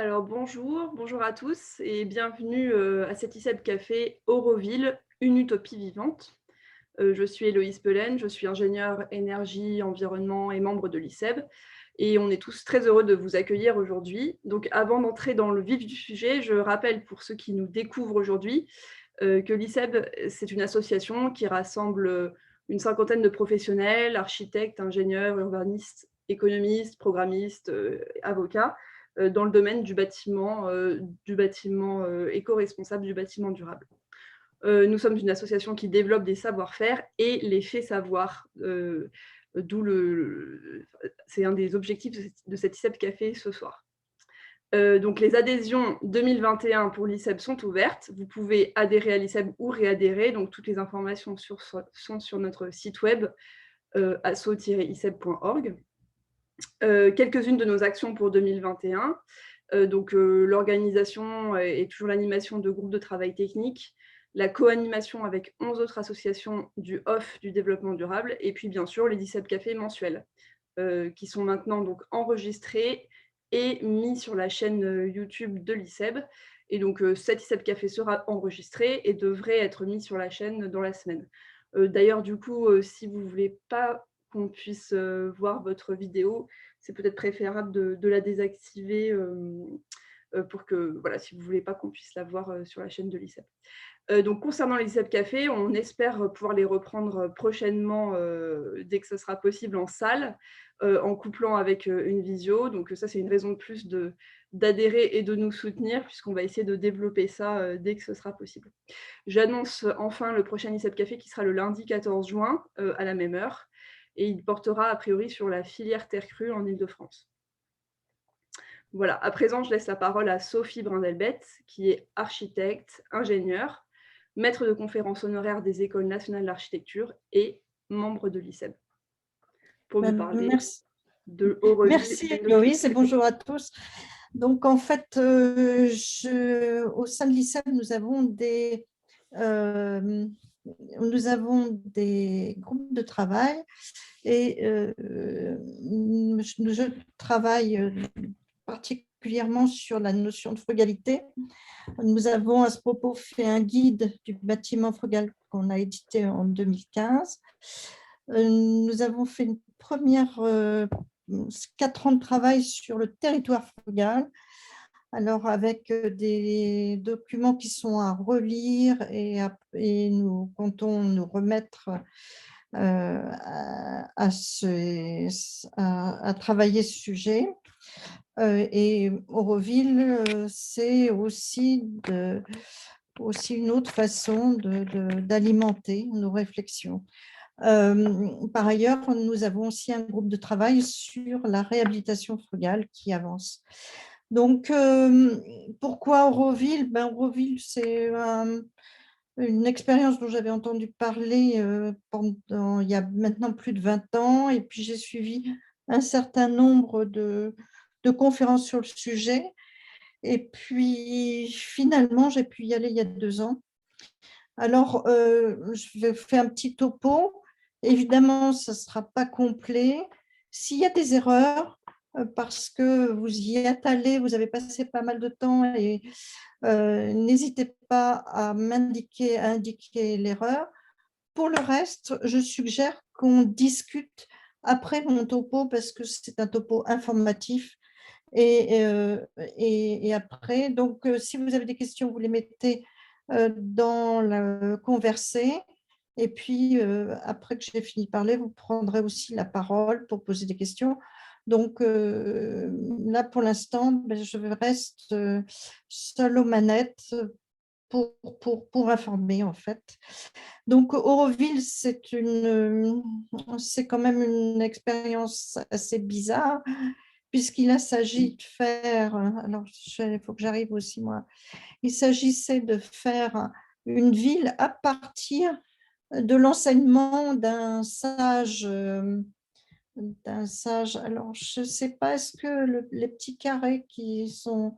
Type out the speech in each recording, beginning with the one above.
Alors bonjour à tous et bienvenue, à cet ICEB Café Auroville, une utopie vivante. Je suis Héloïse Pelen, je suis ingénieure énergie, environnement et membre de l'ICEB et on est tous très heureux de vous accueillir aujourd'hui. Donc avant d'entrer dans le vif du sujet, je rappelle pour ceux qui nous découvrent aujourd'hui, que l'ICEB, c'est une association qui rassemble, une cinquantaine de professionnels, architectes, ingénieurs, urbanistes, économistes, programmistes, avocats, dans le domaine du bâtiment éco-responsable, du bâtiment durable. Nous sommes une association qui développe des savoir-faire et les fait savoir, d'où c'est un des objectifs de cet ICEB Café ce soir. Donc les adhésions 2021 pour l'ICEB sont ouvertes. Vous pouvez adhérer à l'ICEB ou réadhérer. Donc toutes les informations sont sur notre site web, asso-iceb.org. Quelques-unes de nos actions pour 2021. L'organisation et toujours l'animation de groupes de travail technique, la co-animation avec 11 autres associations du OFF du développement durable, et puis bien sûr les 17 cafés mensuels, qui sont maintenant donc enregistrés et mis sur la chaîne YouTube de l'ICEB. Et donc cet ICEB Café sera enregistré et devrait être mis sur la chaîne dans la semaine. D'ailleurs, du coup, si vous ne voulez pas qu'on puisse voir votre vidéo, c'est peut-être préférable de la désactiver pour que, voilà, si vous ne voulez pas qu'on puisse la voir sur la chaîne de l'ICEB. Donc, concernant les ICEB Café, on espère pouvoir les reprendre prochainement dès que ce sera possible en salle, en couplant avec une visio. Donc, ça, c'est une raison de plus d'adhérer et de nous soutenir, puisqu'on va essayer de développer ça dès que ce sera possible. J'annonce enfin le prochain ICEB Café qui sera le lundi 14 juin à la même heure. Et il portera a priori sur la filière terre crue en Île-de-France. Voilà, à présent, je laisse la parole à Sophie Brindelbett, qui est architecte, ingénieure, maître de conférences honoraire des écoles nationales d'architecture et membre de l'ICEB, pour nous parler Merci, de Auroville. merci Loïs et bonjour à tous. Donc en fait, au sein de l'ICEB, nous avons des groupes de travail et je travaille particulièrement sur la notion de frugalité. Nous avons à ce propos fait un guide du bâtiment frugal qu'on a édité en 2015. Nous avons fait une première 4 ans de travail sur le territoire frugal, alors avec des documents qui sont à relire et nous comptons nous remettre à travailler ce sujet. Et Auroville, c'est aussi une autre façon d'alimenter nos réflexions. Par ailleurs, nous avons aussi un groupe de travail sur la réhabilitation frugale qui avance. Donc, pourquoi Auroville? Auroville, c'est une expérience dont j'avais entendu parler il y a maintenant plus de 20 ans, et puis j'ai suivi un certain nombre de conférences sur le sujet, et puis finalement, j'ai pu y aller il y a 2 ans. Alors, je vais faire un petit topo. Évidemment, ça ne sera pas complet. S'il y a des erreurs, parce que vous y êtes allé, vous avez passé pas mal de temps, et n'hésitez pas à indiquer l'erreur. Pour le reste, je suggère qu'on discute après mon topo, parce que c'est un topo informatif. Et après, donc, si vous avez des questions, vous les mettez dans le conversé. Et puis, après que j'ai fini de parler, vous prendrez aussi la parole pour poser des questions. Donc, là, pour l'instant, je reste seule aux manettes pour informer, en fait. Donc, Auroville, c'est quand même une expérience assez bizarre, puisqu'il s'agit de faire, alors il faut que j'arrive aussi moi, il s'agissait de faire une ville à partir de l'enseignement d'un sage. Alors je ne sais pas, est-ce que les petits carrés qui sont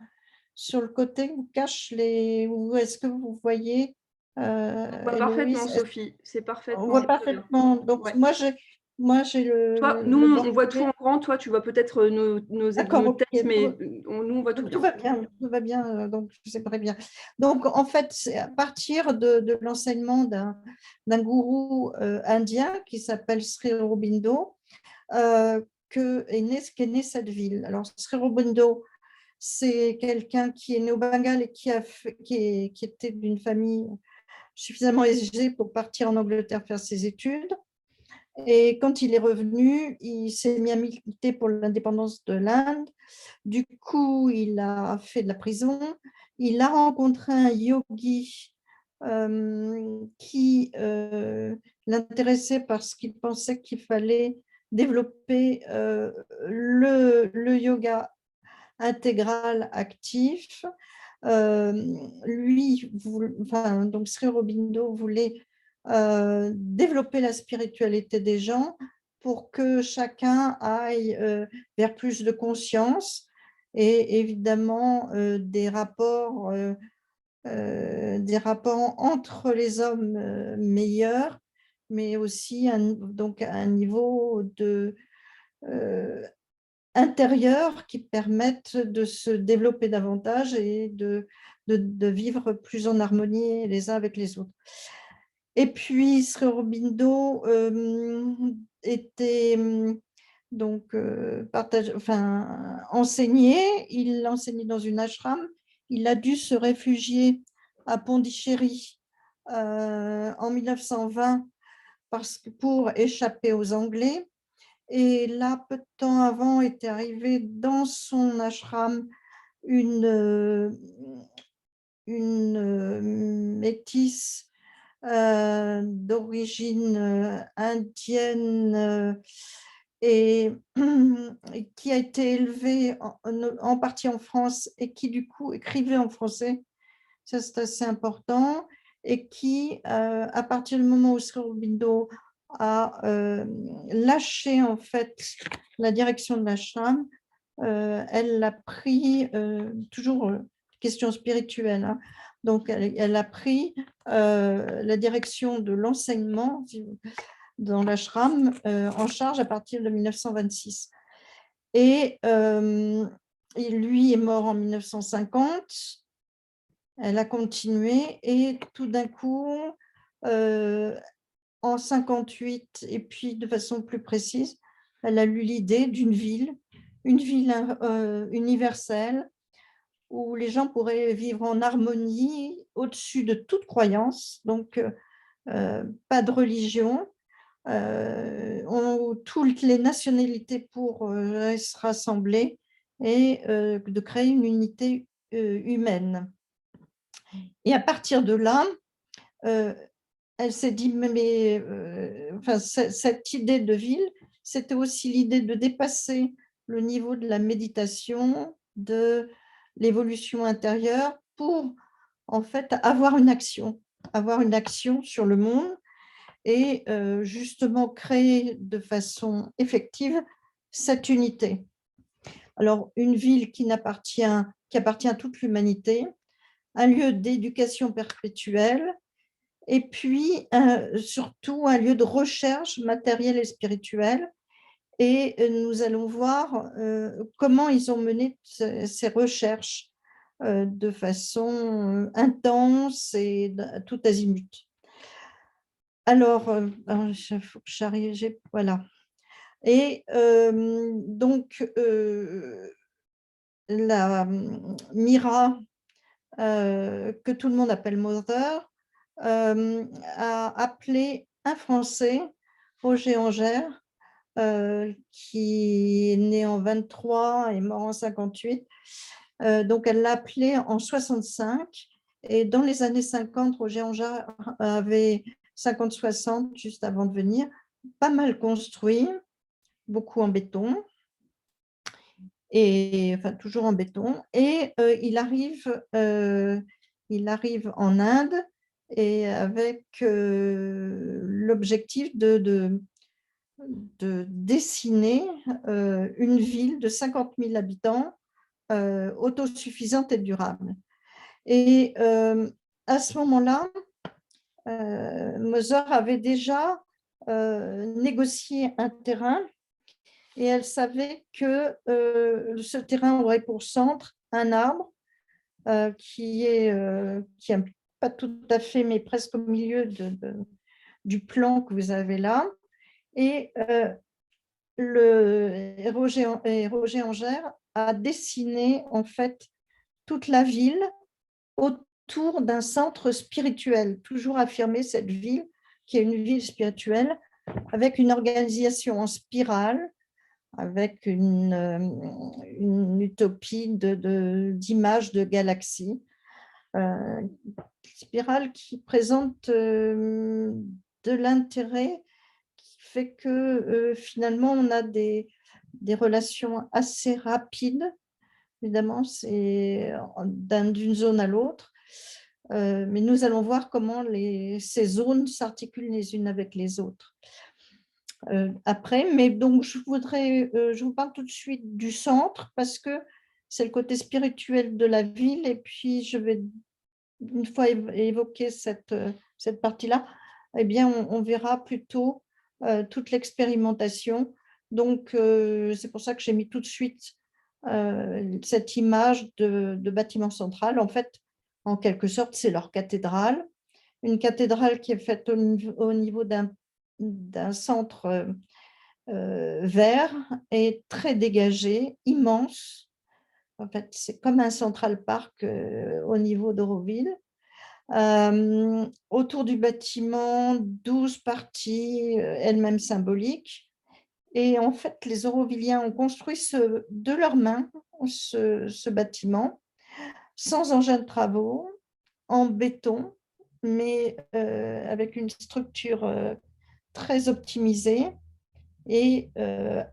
sur le côté vous cachent ou est-ce que vous voyez, On voit parfaitement, Héloïse? Sophie, c'est On parfaitement, voit c'est très bien. parfaitement. Donc Ouais. Moi, j'ai Toi, nous, le on voit tout Bordelais. en grand. Toi, tu vois peut-être D'accord, nos ok. têtes, mais nous, on voit tout Donc, tout bien. va bien, tout va bien, donc c'est très bien. Donc, en fait, c'est à partir de l'enseignement d'un gourou indien qui s'appelle Sri Aurobindo qu'est née cette ville. Alors, Sri Aurobindo, c'est quelqu'un qui est né au Bengale et qui était d'une famille suffisamment aisée pour partir en Angleterre faire ses études. Et quand il est revenu, il s'est mis à militer pour l'indépendance de l'Inde. Du coup, il a fait de la prison. Il a rencontré un yogi qui l'intéressait parce qu'il pensait qu'il fallait développer le yoga intégral actif. Euh, donc Sri Aurobindo voulait développer la spiritualité des gens pour que chacun aille vers plus de conscience et évidemment des rapports entre les hommes meilleurs, mais aussi donc un niveau euh, intérieur qui permettent de se développer davantage et de vivre plus en harmonie les uns avec les autres. Et puis, Sri Aurobindo était donc enseigné. Il enseignait dans une ashram. Il a dû se réfugier à Pondichéry en 1920 pour échapper aux Anglais. Et là, peu de temps avant, était arrivée dans son ashram une métisse d'origine indienne et, et qui a été élevée en partie en France et qui du coup écrivait en français, ça c'est assez important, et qui, à partir du moment où Sri Aurobindo a lâché en fait la direction de l'ashram, elle l'a pris, toujours question spirituelle, hein, donc elle a pris la direction de l'enseignement dans l'ashram en charge à partir de 1926. Et lui est mort en 1950. Elle a continué et tout d'un coup, en 58, et puis de façon plus précise, elle a eu l'idée d'une ville, une ville universelle où les gens pourraient vivre en harmonie au-dessus de toute croyance, donc pas de religion, toutes les nationalités pourraient se rassembler et de créer une unité humaine. Et à partir de là, elle s'est dit, cette idée de ville, c'était aussi l'idée de dépasser le niveau de la méditation, de l'évolution intérieure pour en fait avoir une action sur le monde et justement créer de façon effective cette unité. Alors, une ville qui appartient à toute l'humanité, un lieu d'éducation perpétuelle, et puis surtout un lieu de recherche matérielle et spirituelle. Et nous allons voir comment ils ont mené ces recherches de façon intense et tout azimut. Alors, il faut que j'arrive, voilà. Et donc, la Mira, que tout le monde appelle Mother, a appelé un Français, Roger Angère, qui est né en 23 et mort en 58. Donc, elle l'a appelé en 65. Et dans les années 50, Roger Angère avait 50-60, juste avant de venir, pas mal construit, beaucoup en béton, et enfin toujours en béton. Et il arrive en Inde et avec l'objectif de dessiner une ville de 50 000 habitants autosuffisante et durable. Et à ce moment-là, Mozart avait déjà négocier un terrain et elle savait que ce terrain aurait pour centre un arbre qui est pas tout à fait, mais presque au milieu du plan que vous avez là. Et Roger Angère a dessiné en fait toute la ville autour d'un centre spirituel, toujours affirmer cette ville qui est une ville spirituelle, avec une organisation en spirale, avec une utopie d'images de galaxies. Spirale qui présente de l'intérêt, qui fait que finalement on a des relations assez rapides. Évidemment, c'est d'une zone à l'autre, mais nous allons voir comment ces zones s'articulent les unes avec les autres après. Mais donc, je vous parle tout de suite du centre parce que c'est le côté spirituel de la ville. Et puis, je vais, une fois évoquer cette partie-là, eh bien, on verra plutôt toute l'expérimentation. Donc, c'est pour ça que j'ai mis tout de suite cette image de bâtiment central. En fait, en quelque sorte, c'est leur cathédrale. Une cathédrale qui est faite au niveau d'un centre vert et très dégagé, immense. En fait, c'est comme un Central Park au niveau d'Auroville. Autour du bâtiment, 12 parties, elles-mêmes symboliques. Et en fait, les Aurovilliens ont construit de leurs mains ce bâtiment, sans engin de travaux, en béton, mais avec une structure très optimisée et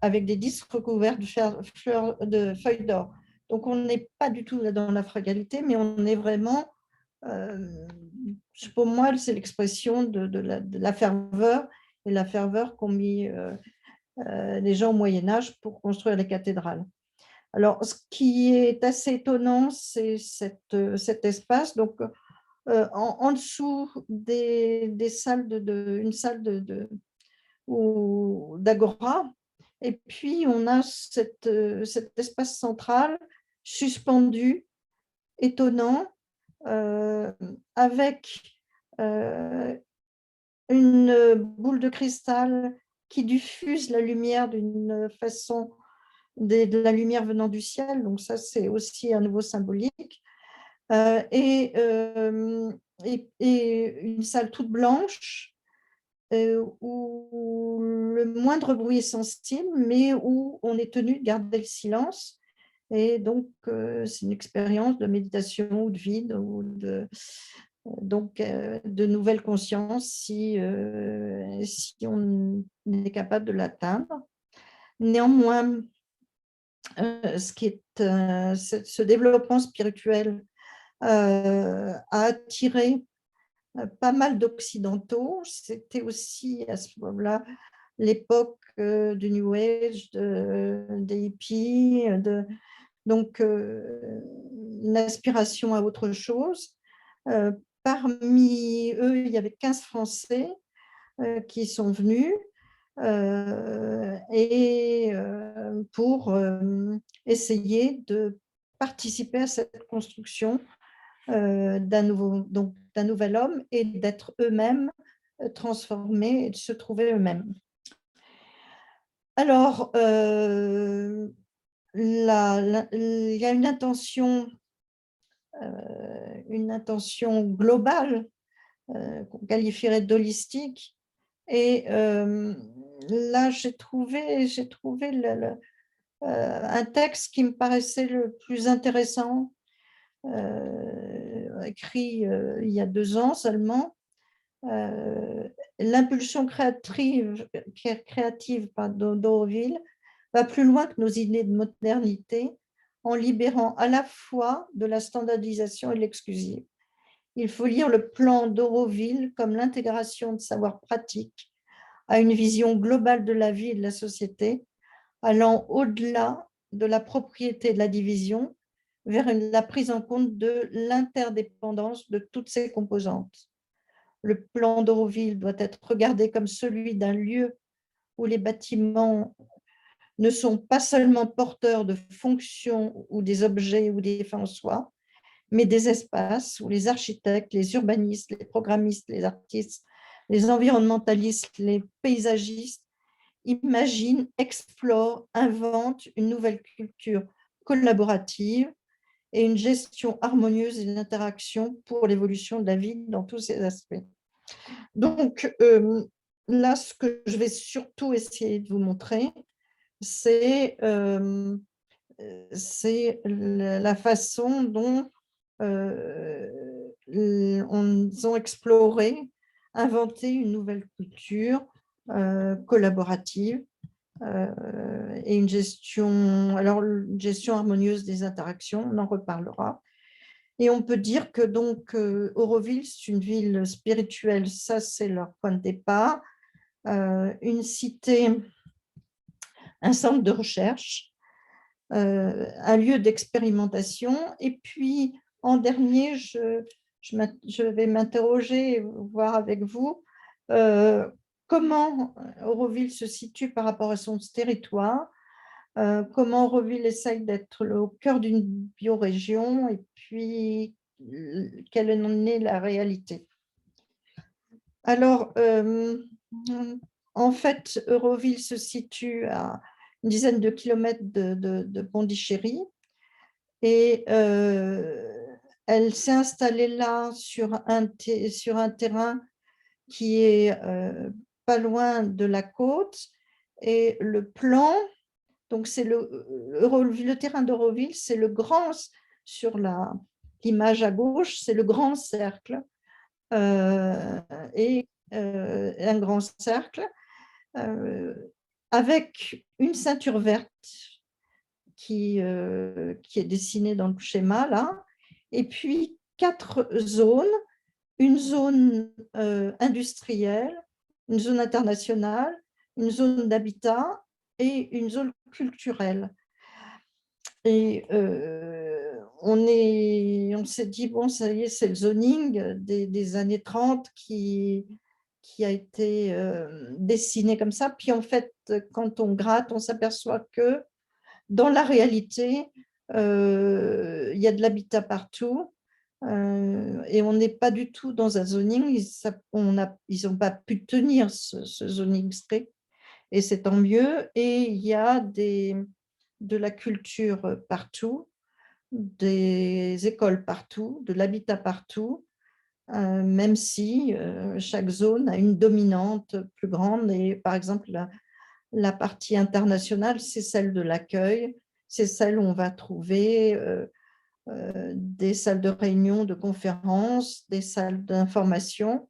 avec des disques recouverts de feuilles d'or. Donc, on n'est pas du tout dans la frugalité, mais on est vraiment, pour moi, c'est l'expression de la ferveur, et la ferveur qu'ont mis les gens au Moyen-Âge pour construire les cathédrales. Alors, ce qui est assez étonnant, c'est cet espace. Donc, en dessous des salles une salle d'agora, et puis on a cet espace central suspendu, étonnant, avec une boule de cristal qui diffuse la lumière d'une façon, de la lumière venant du ciel. Donc ça, c'est aussi à nouveau symbolique. Et une salle toute blanche où le moindre bruit est sensible, mais où on est tenu de garder le silence. Et donc, c'est une expérience de méditation ou de vide, ou de nouvelle conscience si on est capable de l'atteindre. Néanmoins, ce développement spirituel a attiré pas mal d'occidentaux. C'était aussi à ce moment-là l'époque du New Age, des hippies, donc une aspiration à autre chose. Parmi eux, il y avait 15 Français qui sont venus et pour essayer de participer à cette construction d'un nouvel homme et d'être eux-mêmes transformés et de se trouver eux-mêmes. Alors, il y a une intention globale qu'on qualifierait d'holistique. Et là, j'ai trouvé un texte qui me paraissait le plus intéressant, écrit il y a 2 ans seulement. L'impulsion créative d'Auroville va plus loin que nos idées de modernité, en libérant à la fois de la standardisation et de l'exclusif. Il faut lire le plan d'Auroville comme l'intégration de savoirs pratiques à une vision globale de la vie et de la société, allant au-delà de la propriété et de la division, vers la prise en compte de l'interdépendance de toutes ses composantes. le plan d'Auroville doit être regardé comme celui d'un lieu où les bâtiments ne sont pas seulement porteurs de fonctions ou des objets ou des fins en soi, mais des espaces où les architectes, les urbanistes, les programmistes, les artistes, les environnementalistes, les paysagistes imaginent, explorent, inventent une nouvelle culture collaborative et une gestion harmonieuse de l'interaction pour l'évolution de la vie dans tous ses aspects. Donc, là, ce que je vais surtout essayer de vous montrer, c'est la façon dont ils ont exploré, inventé une nouvelle culture collaborative et une gestion, alors une gestion harmonieuse des interactions, on en reparlera. Et on peut dire que donc Auroville, c'est une ville spirituelle, ça c'est leur point de départ, une cité, un centre de recherche, un lieu d'expérimentation. Et puis, en dernier, je vais m'interroger, voir avec vous, comment Auroville se situe par rapport à son territoire, comment Auroville essaye d'être au cœur d'une biorégion, et puis quelle en est la réalité. Alors, en fait, Auroville se situe à une dizaine de kilomètres de Pondichéry et elle s'est installée là sur un terrain qui est pas loin de la côte, et le plan, donc c'est le terrain d'Auroville, c'est le grand, sur l'image à gauche, c'est le grand cercle, et un grand cercle avec une ceinture verte qui est dessinée dans le schéma là, et puis 4 zones, une zone industrielle, une zone internationale, une zone d'habitat et une zone culturelle. Et on s'est dit, bon, ça y est, c'est le zoning des années 30 qui a été dessiné comme ça. Puis en fait, quand on gratte, on s'aperçoit que dans la réalité, il y a de l'habitat partout. Et on n'est pas du tout dans un zoning. Ils n'ont pas pu tenir ce zoning strict, et c'est tant mieux. Et il y a de la culture partout, des écoles partout, de l'habitat partout, même si chaque zone a une dominante plus grande. Et par exemple, la partie internationale, c'est celle de l'accueil, c'est celle où on va trouver des salles de réunion, de conférences, des salles d'information.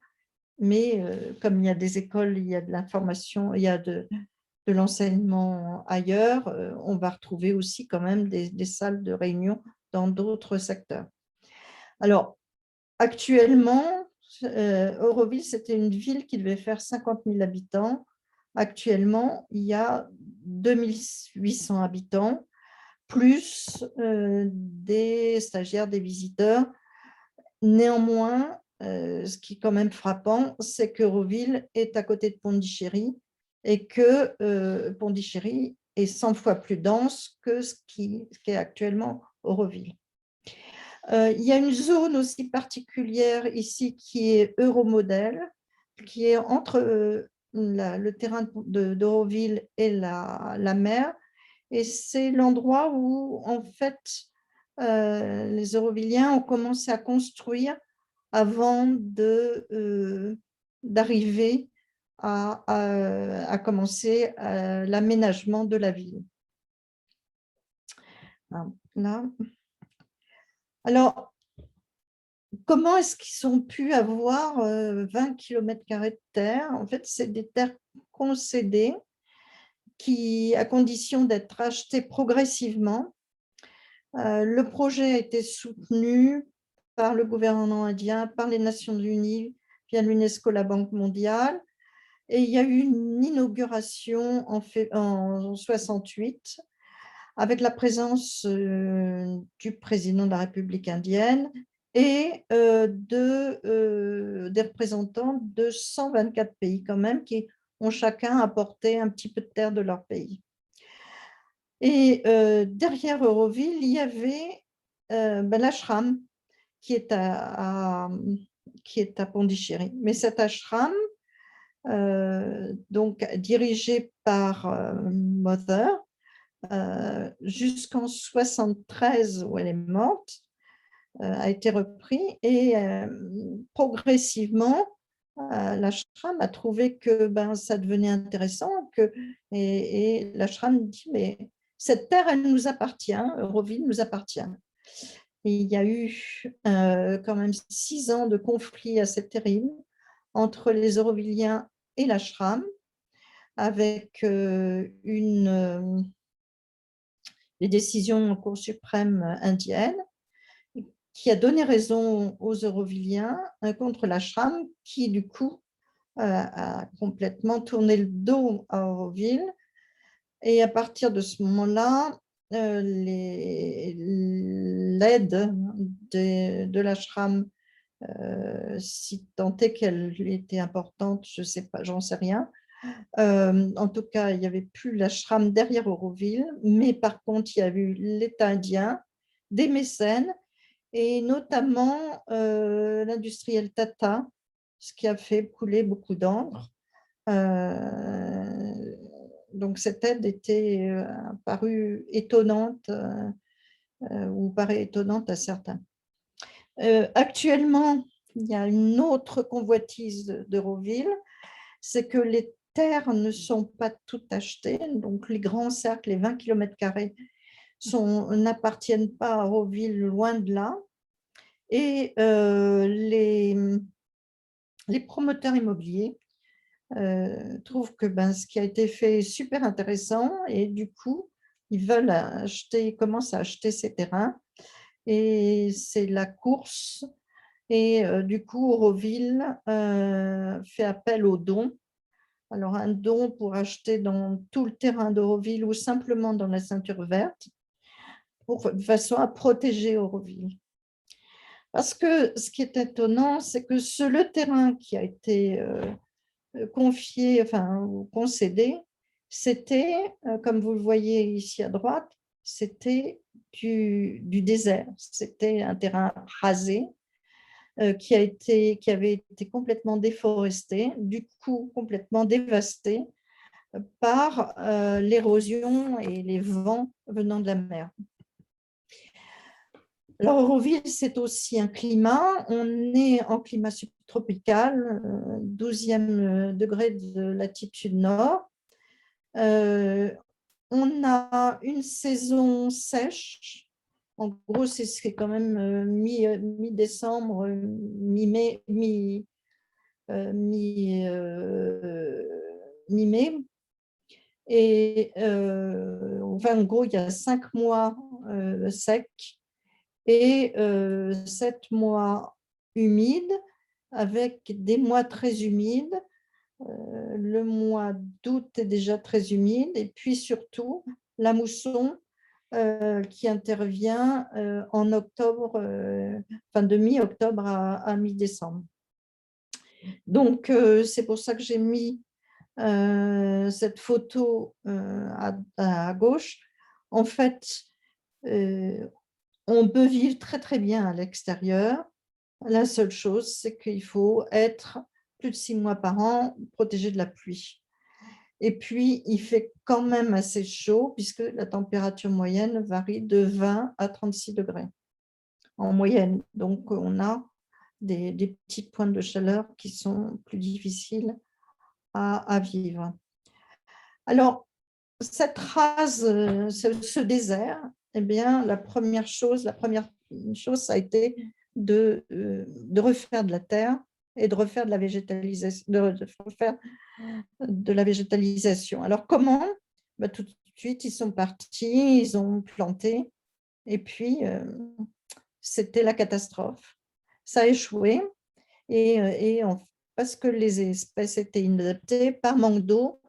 Mais comme il y a des écoles, il y a de l'information, il y a de l'enseignement ailleurs, on va retrouver aussi quand même des salles de réunion dans d'autres secteurs. Alors, actuellement, Auroville, c'était une ville qui devait faire 50 000 habitants. Actuellement, il y a 2800 habitants, plus des stagiaires, des visiteurs. Néanmoins, ce qui est quand même frappant, c'est qu'Auroville est à côté de Pondichéry, et que Pondichéry est 100 fois plus dense que ce qui est actuellement Auroville. Il y a une zone aussi particulière ici qui est Euromodel, qui est entre le terrain d'Auroville et la mer. Et c'est l'endroit où, en fait, les Aurovilliens ont commencé à construire avant d'arriver à commencer l'aménagement de la ville. Là. Alors, comment est-ce qu'ils ont pu avoir 20 km² de terre? En fait, c'est des terres concédées qui, à condition d'être achetées progressivement. Le projet a été soutenu par le gouvernement indien, par les Nations Unies, via l'UNESCO, la Banque mondiale. Et il y a eu une inauguration en 1968 avec la présence du président de la République indienne et des représentants de 124 pays quand même, qui ont chacun apporté un petit peu de terre de leur pays. Et derrière Euroville, il y avait l'ashram qui est qui est à Pondichéry. Mais cet ashram, donc dirigé par Mother, jusqu'en 73 où elle est morte, a été repris et progressivement, l'ashram a trouvé que ça devenait intéressant et l'ashram dit mais cette terre elle nous appartient, Euroville nous appartient. Et il y a eu quand même 6 ans de conflit assez terrible entre les Eurovilliens et l'ashram, avec les décisions en Cour suprême indienne qui a donné raison aux Eurovilliens contre l'ashram, qui du coup a complètement tourné le dos à Euroville. Et à partir de ce moment-là, l'aide de l'ashram, si tant est qu'elle était importante, je ne sais pas, j'en sais rien. En tout cas, il n'y avait plus l'ashram derrière Auroville, mais par contre, il y a eu l'État indien, des mécènes, et notamment l'industriel Tata, ce qui a fait couler beaucoup d'encre. Donc cette aide était apparue étonnante ou paraît étonnante à certains. Actuellement, il y a une autre convoitise d'Euroville, c'est que les terres ne sont pas toutes achetées, donc les grands cercles, les 20 km² n'appartiennent pas à Euroville, loin de là, et les promoteurs immobiliers trouvent que ce qui a été fait est super intéressant et du coup, ils veulent acheter, commencent à acheter ces terrains et c'est la course. Et du coup, Auroville fait appel aux dons. Alors, un don pour acheter dans tout le terrain d'Auroville ou simplement dans la ceinture verte, de façon à protéger Auroville. Parce que ce qui est étonnant, c'est que le terrain qui a été confié, enfin concédé, c'était, comme vous le voyez ici à droite, c'était du désert. C'était un terrain rasé qui avait été complètement déforesté, du coup complètement dévasté par l'érosion et les vents venant de la mer. Alors, Auroville, c'est aussi un climat. On est en climat subtropical, 12e degré de latitude nord. On a une saison sèche. En gros, c'est quand même mi-décembre, mi-mai, mi-mai. Et enfin, en gros, il y a 5 mois secs et 7 mois humides, avec des mois très humides. Le mois d'août est déjà très humide, et puis surtout la mousson qui intervient en octobre, enfin de mi-octobre à mi-décembre. Donc, c'est pour ça que j'ai mis cette photo à gauche. En fait, on peut vivre très très bien à l'extérieur. La seule chose, c'est qu'il faut être plus de 6 mois par an protégé de la pluie. Et puis, il fait quand même assez chaud puisque la température moyenne varie de 20 à 36 degrés en moyenne. Donc, on a des petites pointes de chaleur qui sont plus difficiles à vivre. Alors, cette rase, ce désert, eh bien, la première chose, ça a été de refaire de la terre et de refaire de la végétalisation. De la végétalisation. Alors, comment? Tout de suite, ils sont partis, ils ont planté, et puis c'était la catastrophe. Ça a échoué, et parce que les espèces étaient inadaptées, par manque d'eau,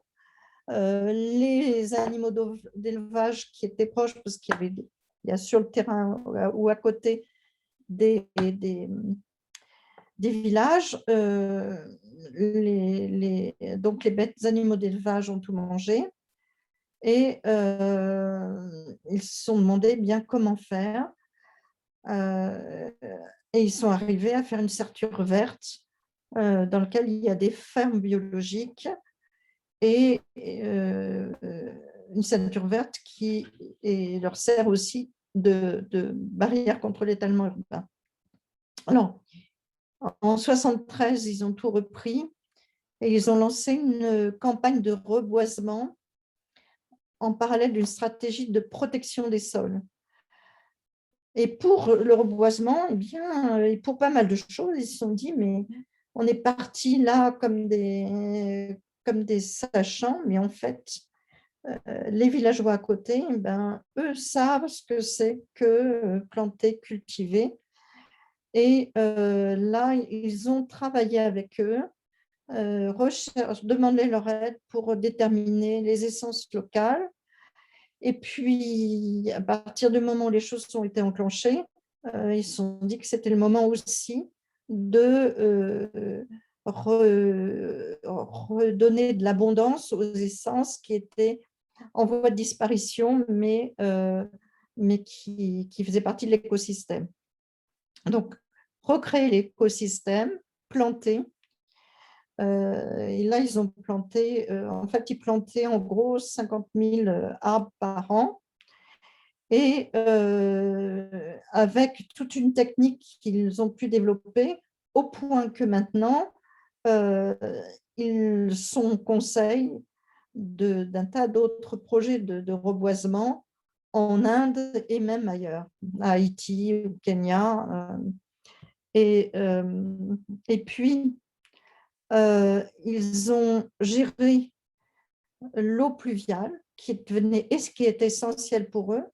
les animaux d'élevage qui étaient proches, parce qu'il y a sur le terrain ou à côté des villages, donc les bêtes animaux d'élevage ont tout mangé et ils se sont demandé bien comment faire. Et ils sont arrivés à faire une serrure verte dans laquelle il y a des fermes biologiques et une ceinture verte qui leur sert aussi de barrière contre l'étalement urbain. Alors, en 1973, ils ont tout repris et ils ont lancé une campagne de reboisement en parallèle d'une stratégie de protection des sols. Et pour le reboisement, eh bien, et pour pas mal de choses, ils se sont dit, mais on est parti là comme des sachants, mais en fait, les villageois à côté, ben, eux savent ce que c'est que planter, cultiver. Et là, ils ont travaillé avec eux, demandé leur aide pour déterminer les essences locales. Et puis, à partir du moment où les choses ont été enclenchées, ils se sont dit que c'était le moment aussi de redonner de l'abondance aux essences qui étaient en voie de disparition, mais qui faisaient partie de l'écosystème. Donc, recréer l'écosystème, planter. Et là, ils ont planté, en fait, ils plantaient en gros 50 000 arbres par an. Et avec toute une technique qu'ils ont pu développer, au point que maintenant, ils sont conseil d'un tas d'autres projets de reboisement en Inde et même ailleurs, à Haïti, au Kenya. Et puis, ils ont géré l'eau pluviale qui est essentielle pour eux,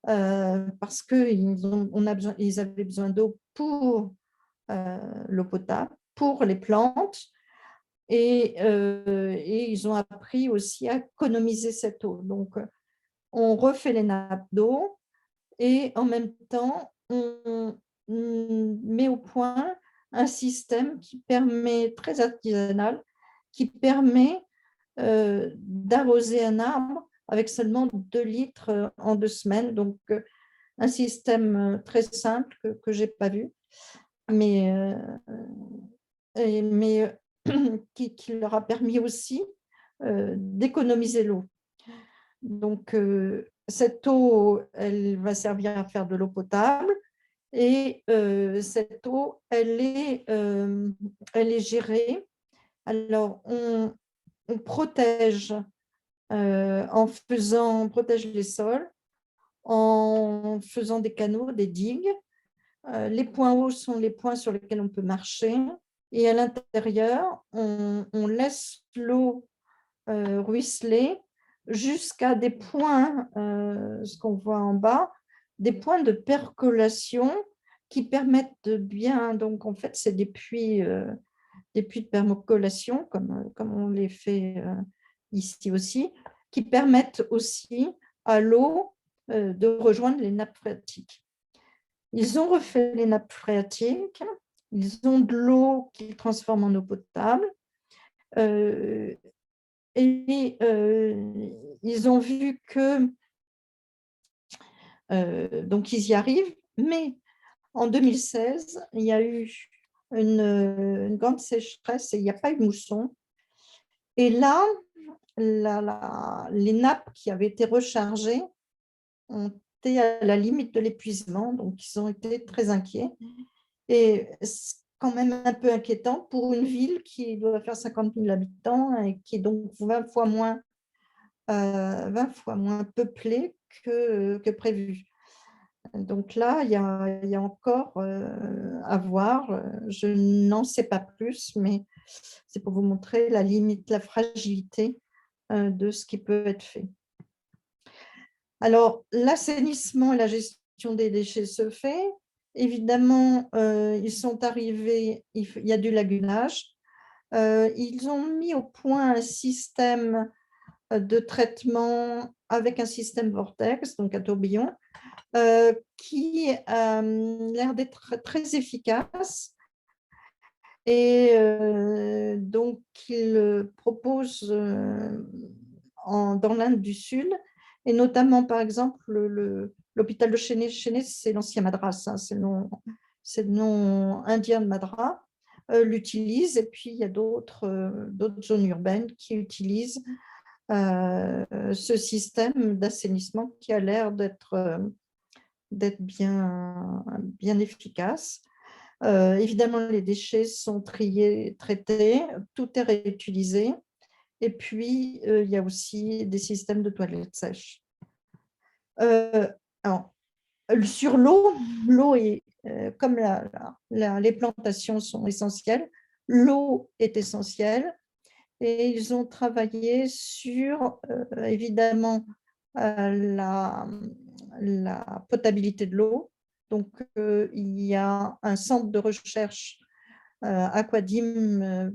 parce qu'ils avaient besoin d'eau pour l'eau potable, pour les plantes, et ils ont appris aussi à économiser cette eau. Donc, on refait les nappes d'eau et en même temps, on met au point un système qui permet, très artisanal, qui permet d'arroser un arbre avec seulement 2 litres en 2 semaines. Donc, un système très simple que je n'ai pas vu, mais qui leur a permis aussi d'économiser l'eau. Donc, cette eau, elle va servir à faire de l'eau potable et cette eau, elle est gérée. Alors, on protège on protège les sols en faisant des canaux, des digues. Les points hauts sont les points sur lesquels on peut marcher. Et à l'intérieur, on laisse l'eau ruisseler jusqu'à des points, ce qu'on voit en bas, des points de percolation qui permettent de bien, donc en fait, c'est des puits de percolation, comme on les fait ici aussi, qui permettent aussi à l'eau de rejoindre les nappes phréatiques. Ils ont refait les nappes phréatiques, ils ont de l'eau qu'ils transforment en eau potable, et ils ont vu que donc ils y arrivent, mais en 2016, il y a eu une grande sécheresse et il n'y a pas eu de mousson. Et là, les nappes qui avaient été rechargées ont été à la limite de l'épuisement, donc ils ont été très inquiets. Et c'est quand même un peu inquiétant pour une ville qui doit faire 50 000 habitants et qui est donc 20 fois moins peuplée que prévu. Donc là, il y a encore à voir. Je n'en sais pas plus, mais c'est pour vous montrer la limite, la fragilité de ce qui peut être fait. Alors, l'assainissement et la gestion des déchets se fait. Évidemment, ils sont arrivés, il y a du lagunage. Ils ont mis au point un système de traitement avec un système vortex, donc un tourbillon, qui a l'air d'être très efficace. Et donc, il propose dans l'Inde du Sud, et notamment, par exemple, l'hôpital de Chennai. Chennai, c'est l'ancien Madras, hein, c'est le nom indien de Madras, l'utilise. Et puis, il y a d'autres zones urbaines qui utilisent ce système d'assainissement qui a l'air d'être bien efficace. Évidemment, les déchets sont triés, traités, tout est réutilisé. Et puis, il y a aussi des systèmes de toilettes sèches. Alors, sur l'eau est, comme les plantations sont essentielles, l'eau est essentielle. Et ils ont travaillé sur, évidemment, la potabilité de l'eau. Donc, il y a un centre de recherche Aquadim,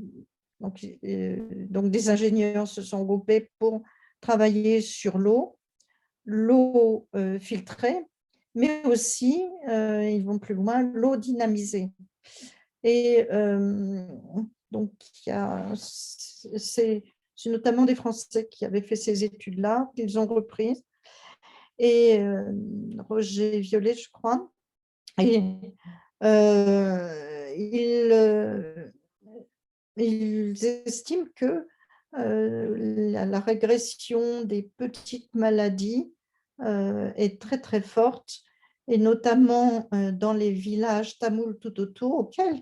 donc des ingénieurs se sont groupés pour travailler sur l'eau filtrée, mais aussi, ils vont plus loin, l'eau dynamisée. Et donc, c'est notamment des Français qui avaient fait ces études-là, qu'ils ont reprises, et Roger Violet, je crois. Et ils estiment que la régression des petites maladies est très, très forte, et notamment dans les villages tamouls tout autour, auxquels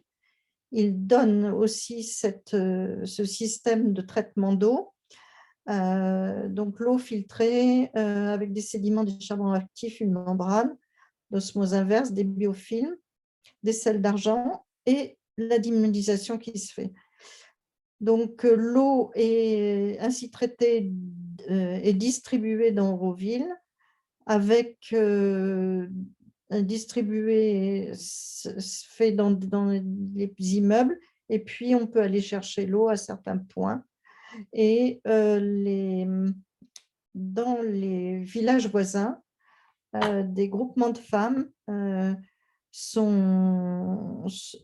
ils donnent aussi ce système de traitement d'eau. Donc, l'eau filtrée avec des sédiments, des charbons actifs, une membrane d'osmose inverse, des biofilms, des sels d'argent et la diminution qui se fait. Donc, l'eau est ainsi traitée et distribuée dans Auroville, avec distribuée fait dans les immeubles, et puis on peut aller chercher l'eau à certains points. Et dans les villages voisins, des groupements de femmes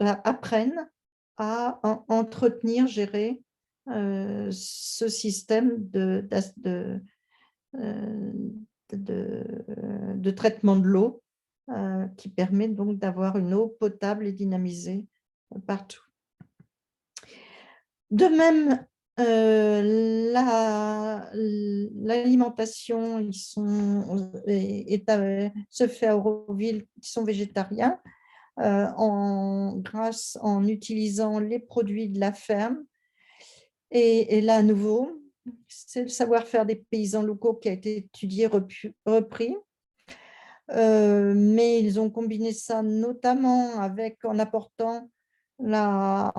apprennent à entretenir, gérer ce système de traitement de l'eau qui permet donc d'avoir une eau potable et dynamisée partout. De même, l'alimentation se fait à Auroville, qui sont végétariens, en utilisant les produits de la ferme. Et là, à nouveau, c'est le savoir-faire des paysans locaux qui a été étudié, repris. Mais ils ont combiné ça notamment en apportant la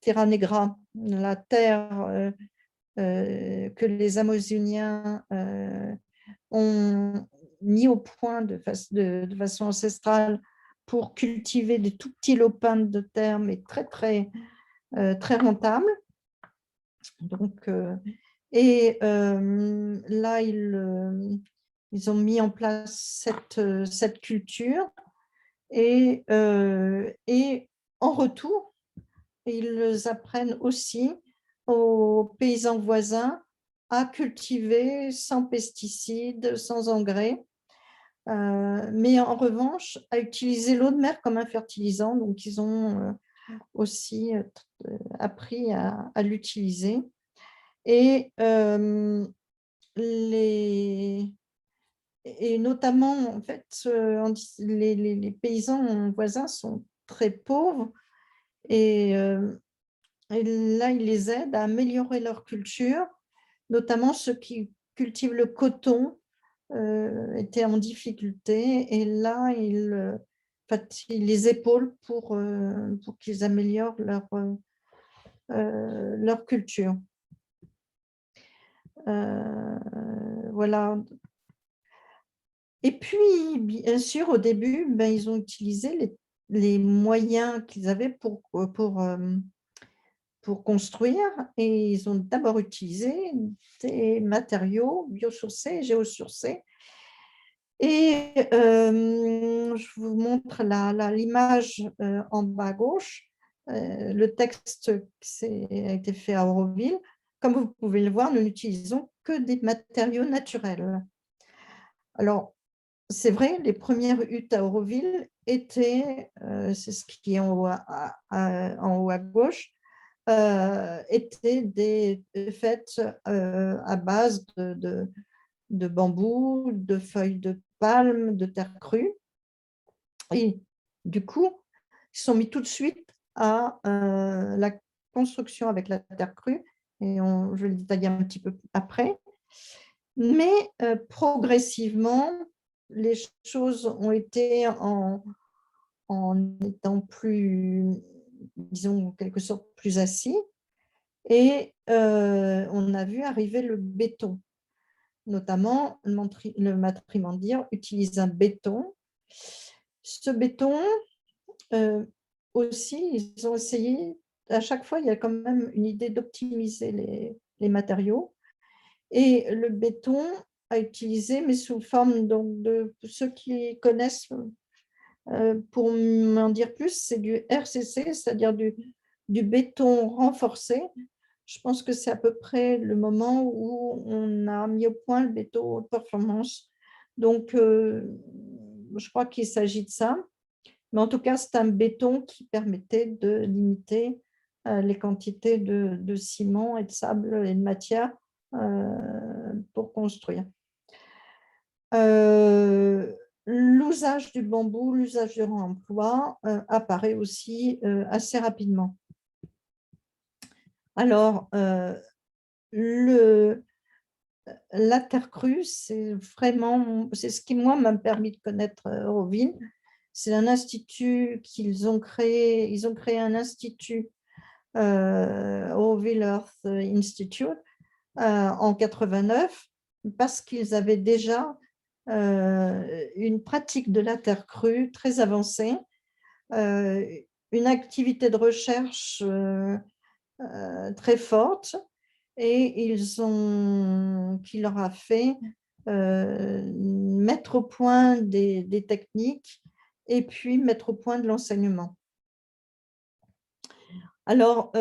terra negra, la terre que les Amazoniens ont mis au point de façon ancestrale pour cultiver des tout petits lopins de terre, mais très, très, très rentables. Donc, là, ils ont mis en place cette culture, et en retour, ils apprennent aussi aux paysans voisins à cultiver sans pesticides, sans engrais, mais en revanche, à utiliser l'eau de mer comme un fertilisant. Donc, ils ont aussi appris à l'utiliser. Et notamment, en fait, les paysans voisins sont très pauvres, et là, ils les aident à améliorer leur culture, notamment ceux qui cultivent le coton étaient en difficulté, et là, ils les épaulent pour qu'ils améliorent leur culture. Voilà. Et puis, bien sûr, au début, ils ont utilisé les moyens qu'ils avaient pour construire, et ils ont d'abord utilisé des matériaux biosourcés et géosourcés. Et je vous montre l'image en bas à gauche. Le texte a été fait à Auroville. Comme vous pouvez le voir, nous n'utilisons que des matériaux naturels. Alors, c'est vrai, les premières huttes à Auroville étaient, c'est ce qui est en haut à gauche, étaient faites à base de bambou, de feuilles de palme, de terre crue. Et du coup, ils sont mis tout de suite à la construction avec la terre crue, et je vais le détailler un petit peu après. Mais progressivement, les choses ont été en étant plus, disons, en quelque sorte, plus assis, et on a vu arriver le béton. Notamment, le matrimandir utilise un béton. Ce béton, aussi, ils ont essayé, à chaque fois, il y a quand même une idée d'optimiser les matériaux. Et le béton a utilisé, mais sous forme donc, de ceux qui connaissent, pour m'en dire plus, c'est du RCC, c'est-à-dire du béton renforcé. Je pense que c'est à peu près le moment où on a mis au point le béton haute performance. Donc, je crois qu'il s'agit de ça. Mais en tout cas, c'est un béton qui permettait de limiter les quantités de ciment et de sable et de matière pour construire. L'usage du bambou, l'usage du réemploi apparaît aussi assez rapidement. Alors, la terre crue, c'est vraiment, c'est ce qui, moi, m'a permis de connaître Auroville. C'est un institut qu'ils ont créé. Ils ont créé un institut, Auroville Earth Institute, en 89, parce qu'ils avaient déjà une pratique de la terre crue très avancée, une activité de recherche très forte, et qui leur a fait mettre au point des techniques et puis mettre au point de l'enseignement. Alors,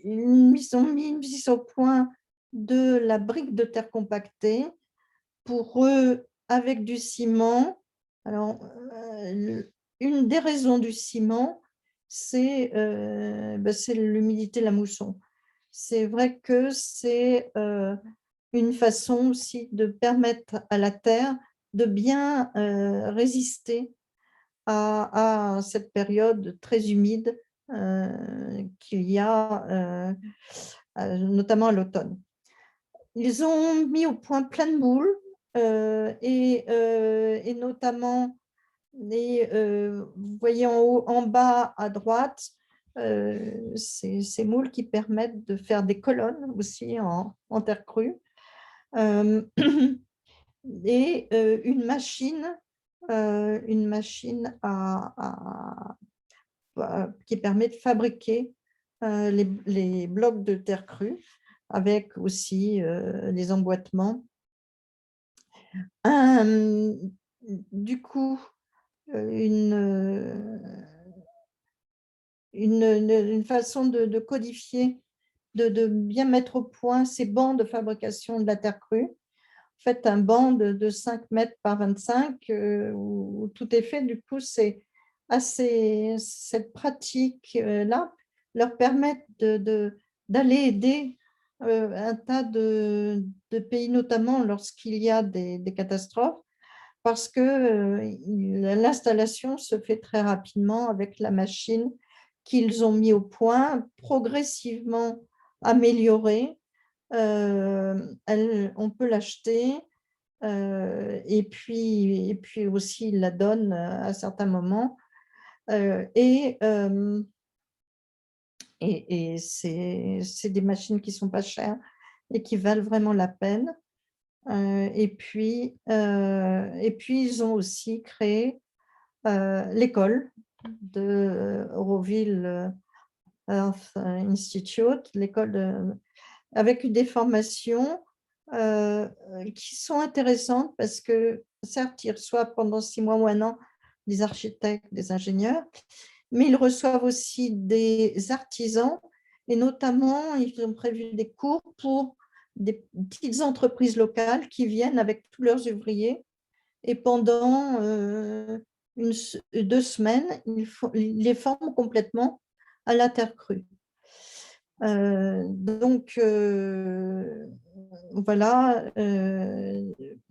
ils ont mis au point de la brique de terre compactée, pour eux, avec du ciment. Alors, une des raisons du ciment, c'est l'humidité, la mousson. C'est vrai que c'est une façon aussi de permettre à la terre de bien résister à cette période très humide qu'il y a, notamment à l'automne. Ils ont mis au point plein de moules, et notamment, vous voyez en haut, en bas à droite, ces moules qui permettent de faire des colonnes aussi en terre crue. Et une machine qui permet de fabriquer les blocs de terre crue, avec aussi les emboîtements. Du coup, une façon de codifier, de bien mettre au point ces bancs de fabrication de la terre crue. En fait, un banc de 5 mètres par 25, où tout est fait. Du coup, cette pratique-là leur permet d'aller aider un tas de pays, notamment lorsqu'il y a des catastrophes, parce que l'installation se fait très rapidement avec la machine qu'ils ont mis au point, progressivement améliorée. On peut l'acheter, et puis aussi il la donne à certains moments. Et c'est des machines qui ne sont pas chères et qui valent vraiment la peine. Et puis, ils ont aussi créé l'école de Auroville Earth Institute, avec des formations qui sont intéressantes parce que, certes, ils reçoivent pendant 6 mois ou 1 an des architectes, des ingénieurs, mais ils reçoivent aussi des artisans et notamment, ils ont prévu des cours pour des petites entreprises locales qui viennent avec tous leurs ouvriers et pendant 2 semaines, ils les forment complètement à la terre crue. Donc, voilà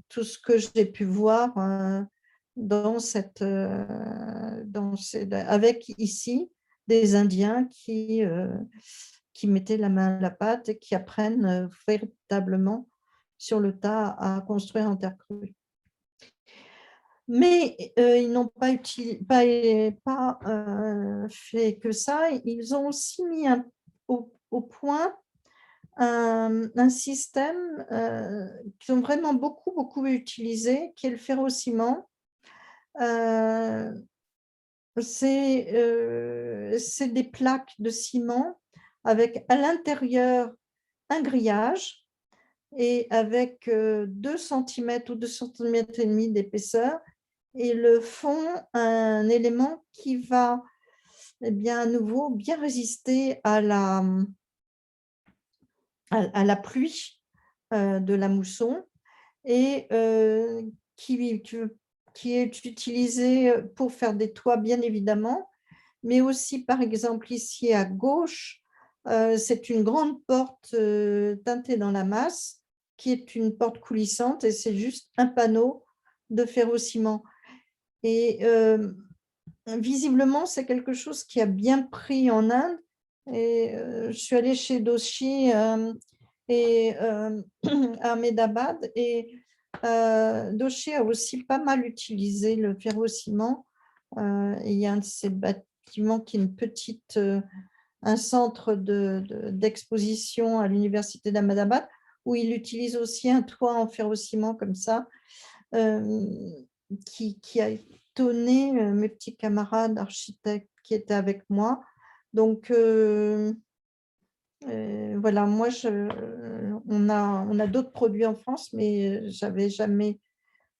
tout ce que j'ai pu voir dans avec ici des Indiens qui mettaient la main à la pâte et qui apprennent véritablement sur le tas à construire en terre crue. Mais ils n'ont pas fait que ça, ils ont aussi mis au point un système qu'ils ont vraiment beaucoup utilisé, qui est le ferrociment. C'est des plaques de ciment avec à l'intérieur un grillage et avec 2 centimètres ou 2,5 cm d'épaisseur et le fond, un élément qui va, eh bien, à nouveau bien résister à la pluie de la mousson et qui est utilisé pour faire des toits, bien évidemment, mais aussi, par exemple, ici à gauche, c'est une grande porte teintée dans la masse, qui est une porte coulissante et c'est juste un panneau de ferrociment. Et visiblement, c'est quelque chose qui a bien pris en Inde. Et je suis allée chez Doshi et à Ahmedabad et Doshi a aussi pas mal utilisé le ferrociment. Il y a un de ces bâtiments qui est un centre d'exposition à l'université d'Ahmedabad où il utilise aussi un toit en ferrociment comme ça, qui a étonné mes petits camarades architectes qui étaient avec moi. Donc, voilà, moi, on a d'autres produits en France, mais je n'avais jamais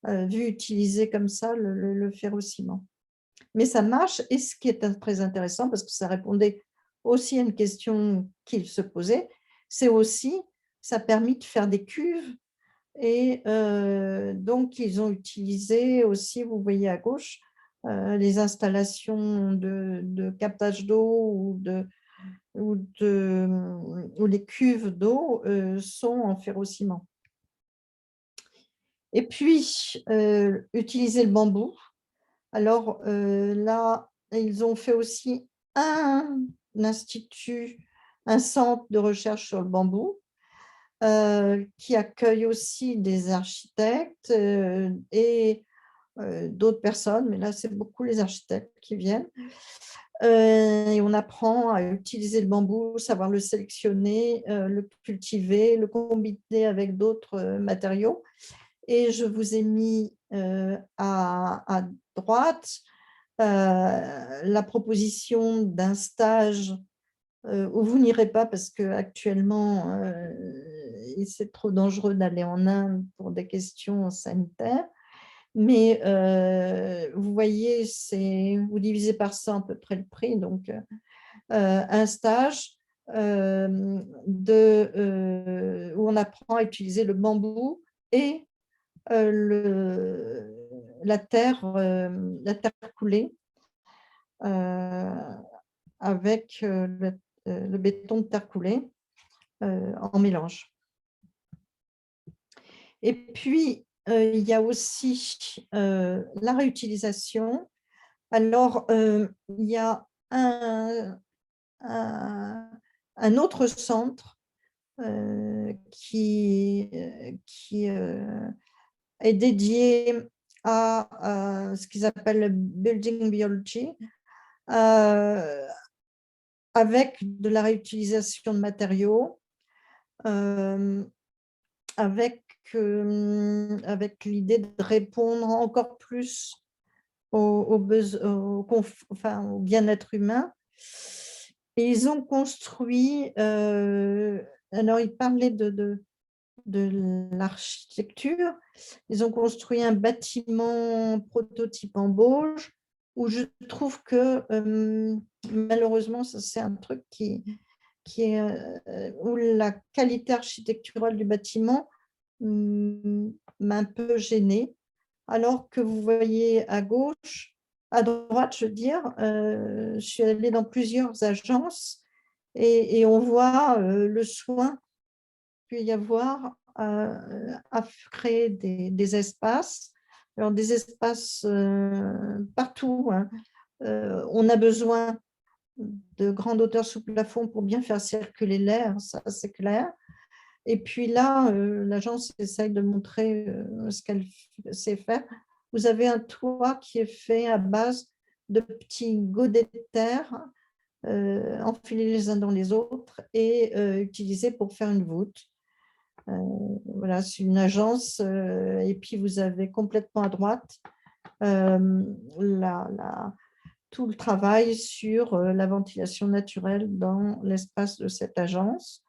vu utiliser comme ça le ferrociment. Mais ça marche, et ce qui est très intéressant, parce que ça répondait aussi à une question qu'ils se posaient, c'est aussi, ça a permis de faire des cuves, et donc ils ont utilisé aussi, vous voyez à gauche, les installations de captage d'eau ou les cuves d'eau sont en ferrociment. Et puis, utiliser le bambou. Alors là, ils ont fait aussi un institut, un centre de recherche sur le bambou, qui accueille aussi des architectes et d'autres personnes, mais là, c'est beaucoup les architectes qui viennent. Et on apprend à utiliser le bambou, savoir le sélectionner, le cultiver, le combiner avec d'autres matériaux. Et je vous ai mis à droite la proposition d'un stage où vous n'irez pas parce qu'actuellement, c'est trop dangereux d'aller en Inde pour des questions sanitaires. Mais vous voyez, vous divisez par 100 à peu près le prix, donc un stage où on apprend à utiliser le bambou et la terre coulée avec le béton de terre coulée en mélange. Et puis, il y a aussi la réutilisation. Alors, il y a un autre centre qui est dédié à ce qu'ils appellent le building biology, avec de la réutilisation de matériaux, avec l'idée de répondre encore plus au bien-être humain. Et ils ont construit, alors ils parlaient de l'architecture. Ils ont construit un bâtiment prototype en Bauge où je trouve que malheureusement, ça c'est un truc qui est, où la qualité architecturale du bâtiment m'a un peu gênée. Alors que vous voyez à gauche, à droite, je veux dire, je suis allée dans plusieurs agences et on voit le soin qu'il peut y avoir à créer des espaces. Alors, des espaces partout, hein. On a besoin de grandes hauteurs sous plafond pour bien faire circuler l'air, ça c'est clair. Et puis là, l'agence essaye de montrer ce qu'elle sait faire. Vous avez un toit qui est fait à base de petits godets de terre enfilés les uns dans les autres et utilisés pour faire une voûte. Voilà, c'est une agence. Et puis vous avez complètement à droite tout le travail sur la ventilation naturelle dans l'espace de cette agence.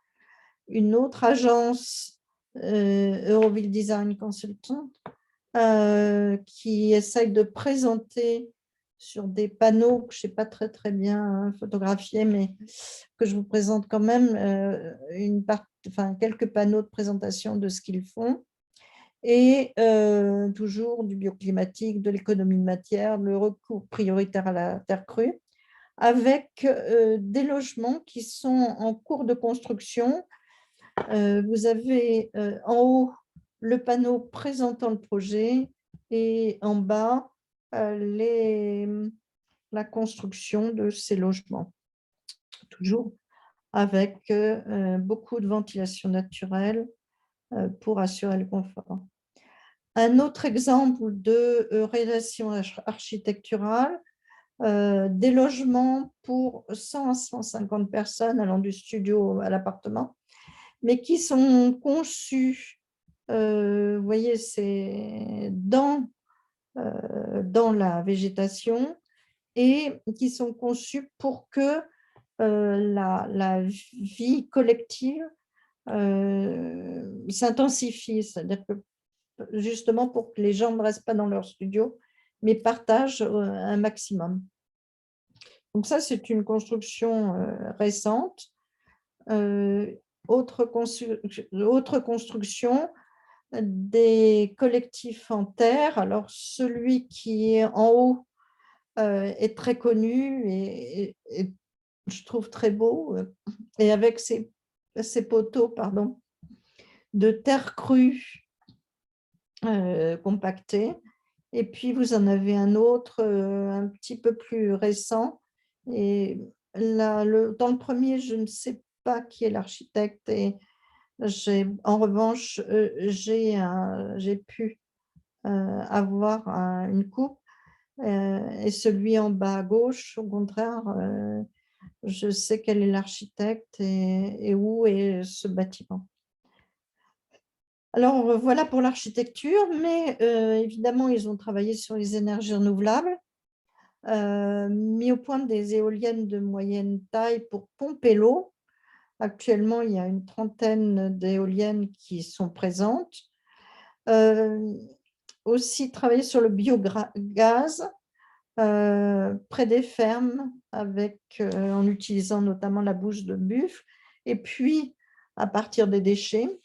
Une autre agence, Euroville Design Consultant, qui essaye de présenter sur des panneaux que je ne sais pas très bien photographier, mais que je vous présente quand même quelques panneaux de présentation de ce qu'ils font. Et toujours du bioclimatique, de l'économie de matière, le recours prioritaire à la terre crue, avec des logements qui sont en cours de construction. Vous avez en haut le panneau présentant le projet et en bas la construction de ces logements, toujours avec beaucoup de ventilation naturelle pour assurer le confort. Un autre exemple de réalisation architecturale, des logements pour 100 à 150 personnes allant du studio à l'appartement, mais qui sont conçus, vous voyez, c'est dans la végétation et qui sont conçus pour que la vie collective s'intensifie, c'est-à-dire que justement pour que les gens ne restent pas dans leur studio, mais partagent un maximum. Donc ça, c'est une construction récente. Autre construction, des collectifs en terre. Alors, celui qui est en haut est très connu et je trouve très beau, et avec ces poteaux de terre crue compactés. Et puis, vous en avez un autre un petit peu plus récent. Et là, dans le premier, je ne sais pas qui est l'architecte. Et en revanche, j'ai pu avoir une coupe. Et celui en bas à gauche, au contraire, je sais quel est l'architecte et où est ce bâtiment. Alors, voilà pour l'architecture, mais évidemment, ils ont travaillé sur les énergies renouvelables, mis au point des éoliennes de moyenne taille pour pomper l'eau. Actuellement, il y a une trentaine d'éoliennes qui sont présentes. Aussi, travailler sur le biogaz près des fermes, en utilisant notamment la bouche de buffle, et puis à partir des déchets.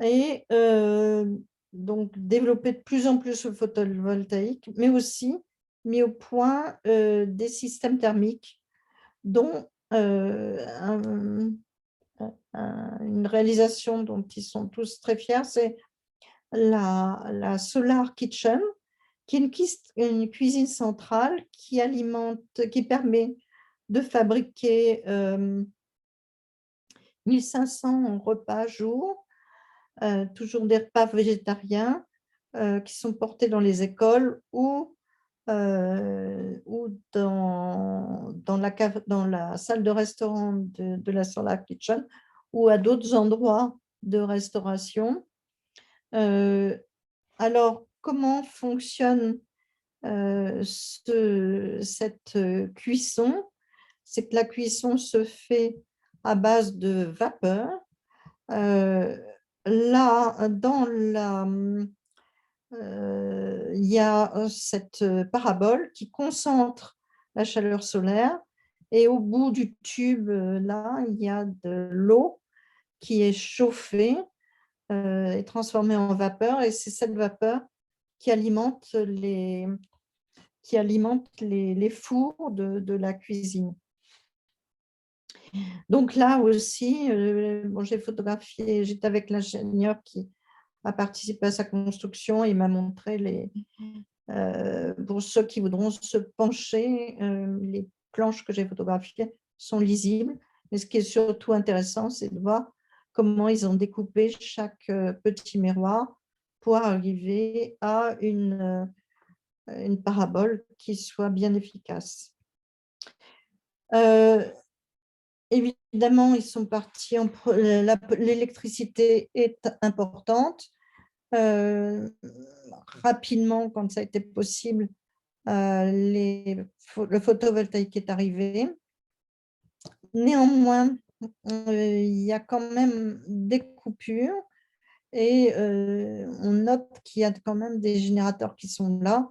Et donc développer de plus en plus le photovoltaïque, mais aussi mis au point des systèmes thermiques, dont une réalisation dont ils sont tous très fiers, c'est la Solar Kitchen, qui est une cuisine centrale qui permet de fabriquer 1500 repas jour, toujours des repas végétariens qui sont portés dans les écoles ou dans la salle de restaurant de la Solar Kitchen ou à d'autres endroits de restauration. Alors, comment fonctionne cette cuisson? C'est que la cuisson se fait à base de vapeur là, il y a cette parabole qui concentre la chaleur solaire et au bout du tube, là, il y a de l'eau qui est chauffée et transformée en vapeur, et c'est cette vapeur qui alimente les fours de la cuisine. Donc là aussi, bon, j'ai photographié, j'étais avec l'ingénieur qui a participé à sa construction, il m'a montré pour ceux qui voudront se pencher, les planches que j'ai photographiées sont lisibles, mais ce qui est surtout intéressant, c'est de voir comment ils ont découpé chaque petit miroir pour arriver à une parabole qui soit bien efficace. Évidemment, ils sont partis, l'électricité est importante. Rapidement, quand ça a été possible, le photovoltaïque est arrivé. Néanmoins, il y a quand même des coupures et on note qu'il y a quand même des générateurs qui sont là,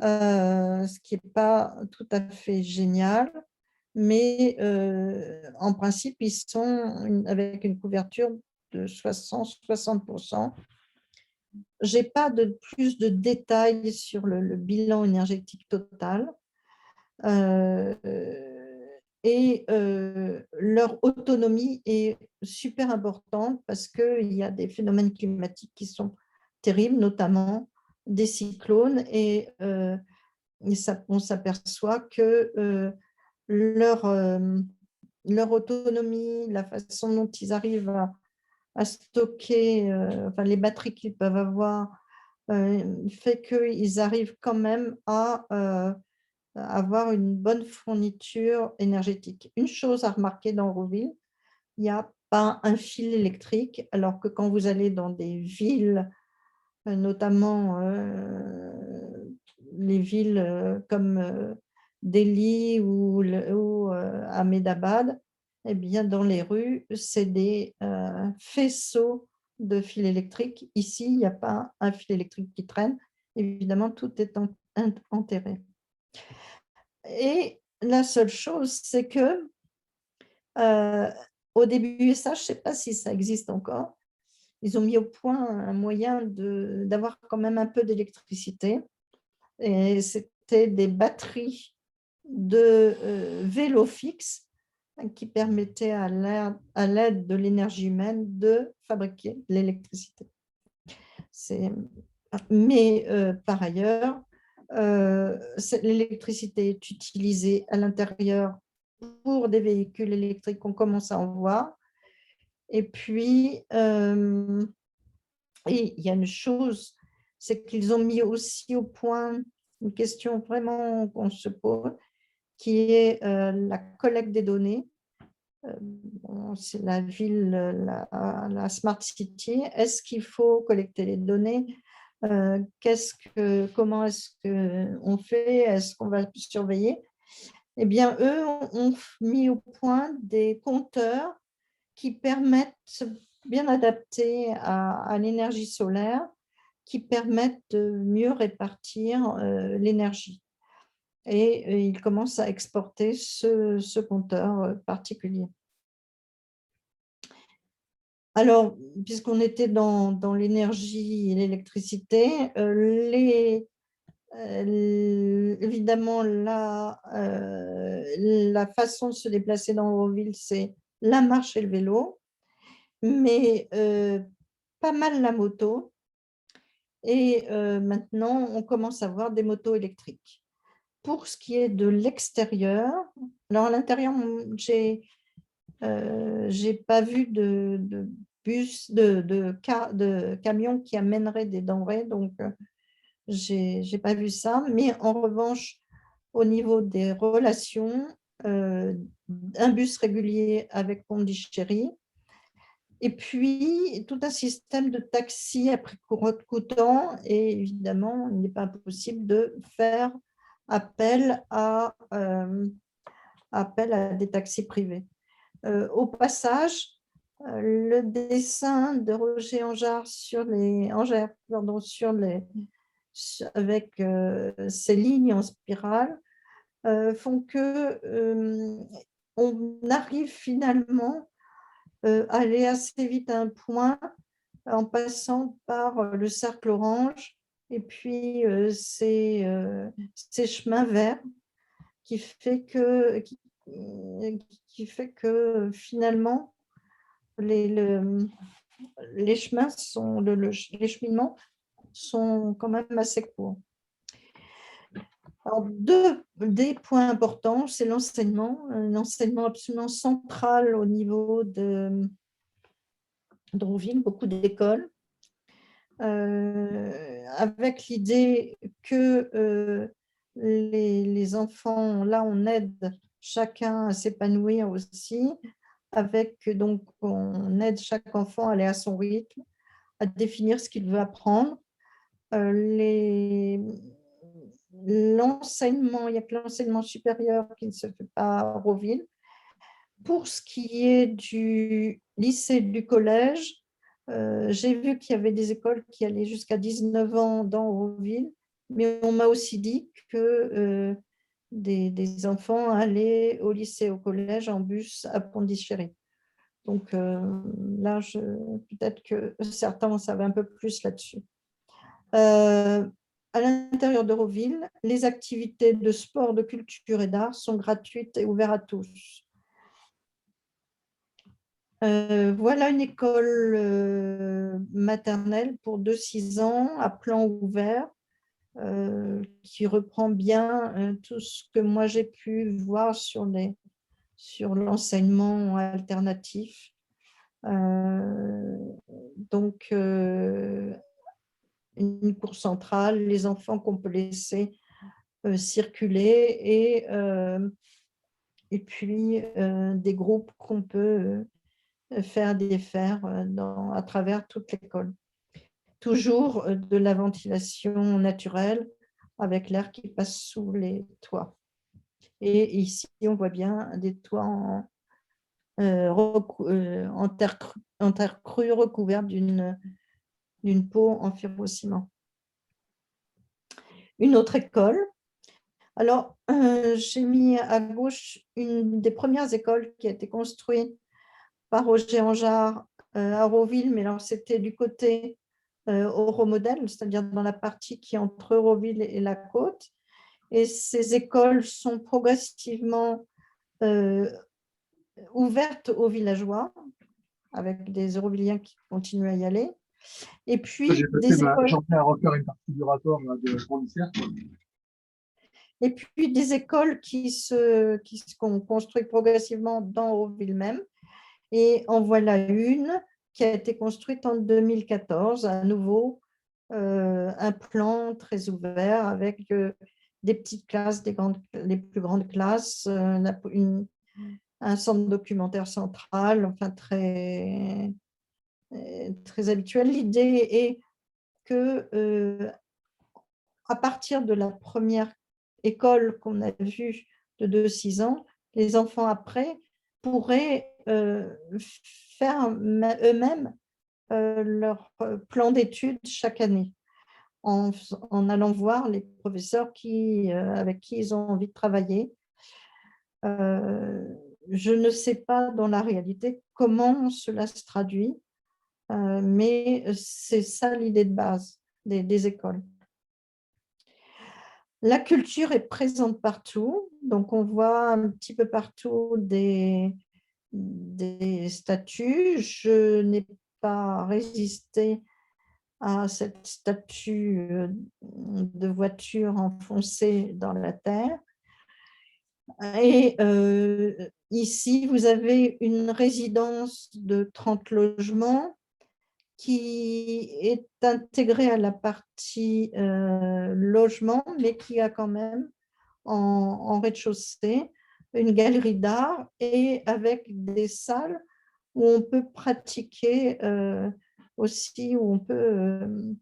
ce qui n'est pas tout à fait génial, mais en principe, ils sont avec une couverture de 60%. Je n'ai pas de plus de détails sur le bilan énergétique total. Et leur autonomie est super importante parce qu'il y a des phénomènes climatiques qui sont terribles, notamment des cyclones, et on s'aperçoit que leur autonomie, la façon dont ils arrivent à stocker, enfin, les batteries qu'ils peuvent avoir, fait qu'ils arrivent quand même à avoir une bonne fourniture énergétique. Une chose à remarquer dans Roville, il n'y a pas un fil électrique, alors que quand vous allez dans des villes, notamment les villes comme Delhi ou Ahmedabad, eh bien, dans les rues, c'est des faisceaux de fils électriques. Ici, il n'y a pas un fil électrique qui traîne. Évidemment, tout est enterré. Et la seule chose, c'est que au début, ça, je ne sais pas si ça existe encore, ils ont mis au point un moyen d'avoir quand même un peu d'électricité. Et c'était des batteries de vélo fixe qui permettaient à l'aide de l'énergie humaine de fabriquer de l'électricité. Mais par ailleurs, l'électricité est utilisée à l'intérieur pour des véhicules électriques qu'on commence à en voir. Et puis, il y a une chose, c'est qu'ils ont mis aussi au point une question vraiment qu'on se pose, qui est la collecte des données. C'est la ville, la Smart City. Est-ce qu'il faut collecter les données? Comment est-ce qu'on fait? Est-ce qu'on va surveiller? Eh bien, eux ont mis au point des compteurs qui permettent, bien adaptés à l'énergie solaire, qui permettent de mieux répartir l'énergie. Et ils commencent à exporter ce compteur particulier. Alors, puisqu'on était dans l'énergie et l'électricité, évidemment, la façon de se déplacer dans Auroville, c'est la marche et le vélo, mais pas mal la moto. Et maintenant, on commence à voir des motos électriques. Pour ce qui est de l'extérieur, alors à l'intérieur, j'ai pas vu de bus, de camions qui amèneraient des denrées, donc j'ai pas vu ça. Mais en revanche, au niveau des relations, un bus régulier avec Pondichéry, et puis tout un système de taxi à prix coûtant, et évidemment, il n'est pas possible de faire appel à des taxis privés. Au passage, Le dessin de Roger Angère, pardon, avec ces lignes en spirale font que on arrive finalement à aller assez vite à un point en passant par le cercle orange et puis ces chemins verts qui fait que, qui fait que finalement les chemins sont, les cheminements sont quand même assez courts. Alors, deux des points importants, c'est l'enseignement, un enseignement absolument central au niveau de Deauville, beaucoup d'écoles, avec l'idée que les enfants, là, on aide chacun à s'épanouir aussi, avec donc on aide chaque enfant à aller à son rythme, à définir ce qu'il veut apprendre. L'enseignement, il n'y a que l'enseignement supérieur qui ne se fait pas à Roville. Pour ce qui est du lycée et du collège, j'ai vu qu'il y avait des écoles qui allaient jusqu'à 19 ans dans Roville, mais on m'a aussi dit que des enfants allaient au lycée et au collège en bus à Pondichéry. Donc là, peut-être que certains en savaient un peu plus là-dessus. À l'intérieur d'Euroville, les activités de sport, de culture et d'art sont gratuites et ouvertes à tous. Voilà une école maternelle pour 2-6 ans à plan ouvert qui reprend bien tout ce que moi j'ai pu voir sur l'enseignement alternatif. Donc, une cour centrale, les enfants qu'on peut laisser circuler et puis des groupes qu'on peut faire défaire à travers toute l'école. Toujours de la ventilation naturelle avec l'air qui passe sous les toits. Et ici, on voit bien des toits en terre crue recouverts d'une peau en fibrociment. Une autre école. Alors, j'ai mis à gauche une des premières écoles qui a été construite par Roger Angère à Roville, mais alors c'était du côté Euromodèle, c'est-à-dire dans la partie qui est entre Euroville et la côte. Et ces écoles sont progressivement ouvertes aux villageois, avec des Eurovilliens qui continuent à y aller. Et puis des écoles. J'en viens à refaire une partie du rapport de fournisseurs. Et puis des écoles qui se construit progressivement dans Euroville même. Et en voilà une qui a été construite en 2014, à nouveau un plan très ouvert avec des petites classes, les plus grandes classes, un centre documentaire central, enfin très habituel. L'idée est que à partir de la première école qu'on a vue de 2-6 ans, les enfants après pourraient faire eux-mêmes leur plan d'études chaque année en allant voir les professeurs avec qui ils ont envie de travailler. Je ne sais pas dans la réalité comment cela se traduit, mais c'est ça l'idée de base des écoles. La culture est présente partout, donc on voit un petit peu partout des statues. Je n'ai pas résisté à cette statue de voiture enfoncée dans la terre. Et ici, vous avez une résidence de 30 logements qui est intégrée à la partie logement, mais qui a quand même en rez-de-chaussée une galerie d'art et avec des salles où on peut pratiquer aussi, où on peut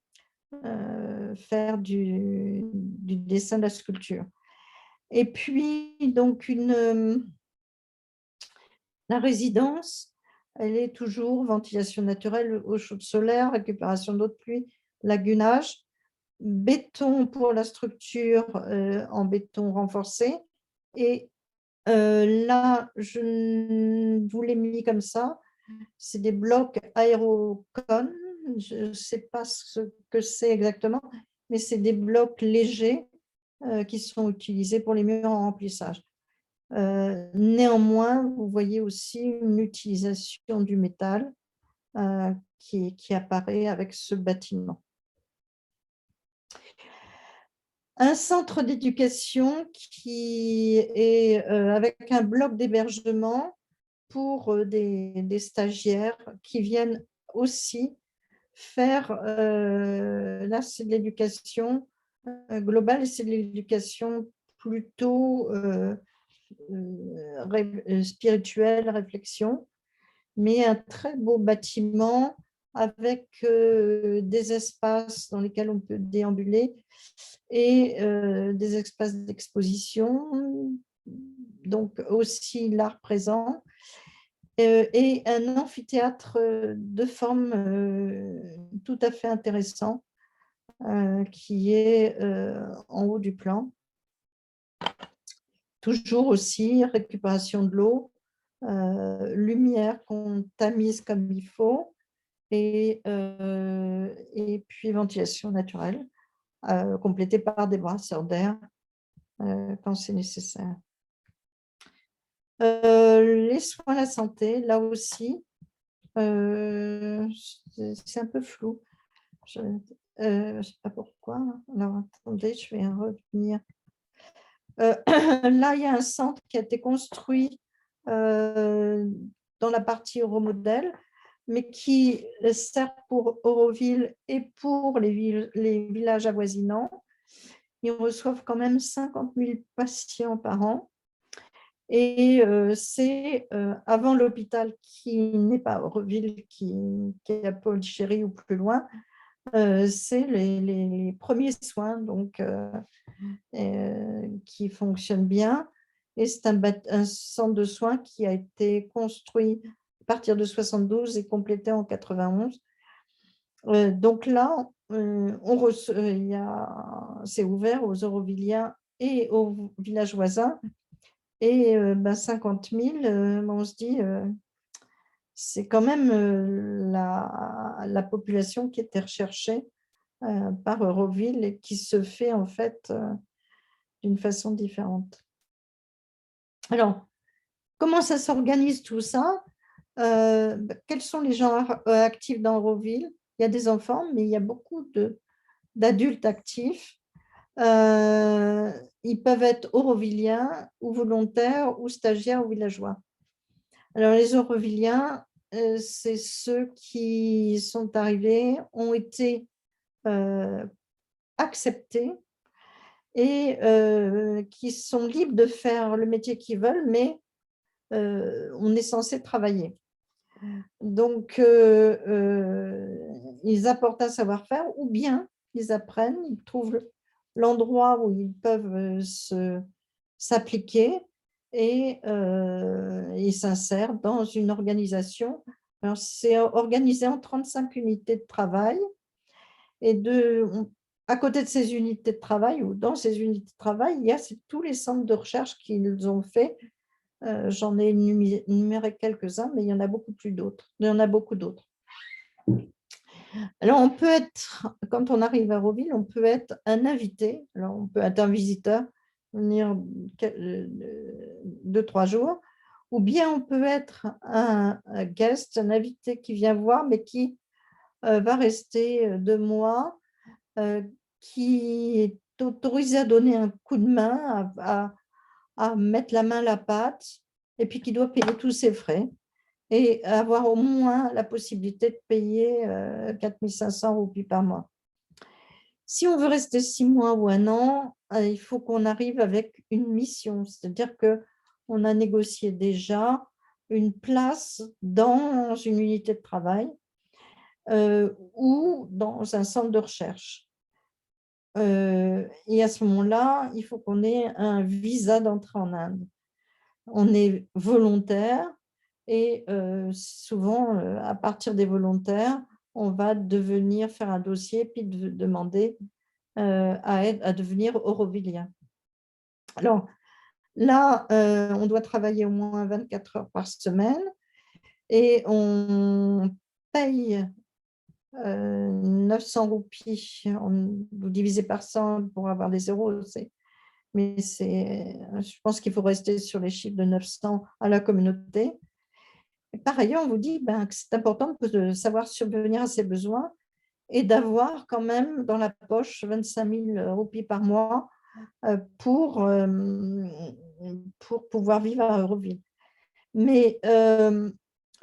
faire du dessin, de la sculpture. Et puis, donc, la résidence Elle est toujours ventilation naturelle, eau chaude solaire, récupération d'eau de pluie, lagunage, béton pour la structure en béton renforcé. Et là, je vous l'ai mis comme ça. C'est des blocs aérocon. Je ne sais pas ce que c'est exactement, mais c'est des blocs légers qui sont utilisés pour les murs en remplissage. Néanmoins, vous voyez aussi une utilisation du métal qui apparaît avec ce bâtiment. Un centre d'éducation qui est avec un bloc d'hébergement pour des stagiaires qui viennent aussi faire, là c'est de l'éducation globale et c'est de l'éducation plutôt spirituelle, réflexion, mais un très beau bâtiment avec des espaces dans lesquels on peut déambuler et des espaces d'exposition, donc aussi l'art présent, et un amphithéâtre de forme tout à fait intéressant qui est en haut du plan. Toujours aussi récupération de l'eau, lumière qu'on tamise comme il faut, et puis ventilation naturelle, complétée par des brasseurs d'air quand c'est nécessaire. Les soins à la santé, là aussi, c'est un peu flou. Je ne sais pas pourquoi. Alors, attendez, je vais revenir. Là, il y a un centre qui a été construit dans la partie Euromodèle, mais qui sert pour Euroville et pour les villages avoisinants. Ils reçoivent quand même 50 000 patients par an. Et c'est avant l'hôpital qui n'est pas Euroville, qui est à Pondichéry ou plus loin, c'est les premiers soins donc, qui fonctionnent bien. Et c'est un centre de soins qui a été construit à partir de 72 et complété en 91. Donc là, c'est ouvert aux Eurovilliens et aux villages voisins. Et 50 000, on se dit, c'est quand même la population qui était recherchée par Euroville et qui se fait en fait d'une façon différente. Alors, comment ça s'organise tout ça? Quels sont les gens actifs dans Euroville? Il y a des enfants, mais il y a beaucoup d'adultes actifs. Ils peuvent être eurovilliens ou volontaires ou stagiaires ou villageois. Alors, les eurovilliens, c'est ceux qui sont arrivés, ont été acceptés et qui sont libres de faire le métier qu'ils veulent, mais on est censé travailler. Donc, ils apportent un savoir-faire ou bien ils apprennent, ils trouvent l'endroit où ils peuvent s'appliquer et ils s'insèrent dans une organisation. Alors, c'est organisé en 35 unités de travail et à côté de ces unités de travail ou dans ces unités de travail, il y a tous les centres de recherche qu'ils ont fait. J'en ai énuméré quelques-uns, mais il y en a beaucoup d'autres. Alors, on peut être, quand on arrive à Euroville, on peut être un invité. Alors, on peut être un visiteur, venir 2-3 jours, ou bien on peut être un guest, un invité qui vient voir, mais qui va rester 2 mois, qui est autorisé à donner un coup de main, à mettre la main à la pâte, et puis qui doit payer tous ses frais et avoir au moins la possibilité de payer 4 500 roupies par mois. Si on veut rester 6 mois ou 1 an, il faut qu'on arrive avec une mission, c'est-à-dire qu'on a négocié déjà une place dans une unité de travail ou dans un centre de recherche. Et à ce moment-là, il faut qu'on ait un visa d'entrée en Inde. On est volontaire Et souvent, à partir des volontaires, on va devenir faire un dossier puis demander à devenir Aurovillien. Alors là, on doit travailler au moins 24 heures par semaine et on paye 900 roupies, vous divisez par 100 pour avoir des euros, mais je pense qu'il faut rester sur les chiffres de 900 à la communauté. Et par ailleurs, on vous dit que c'est important de savoir subvenir à ses besoins et d'avoir quand même dans la poche 25 000 roupies par mois pour pouvoir vivre à Euroville. Mais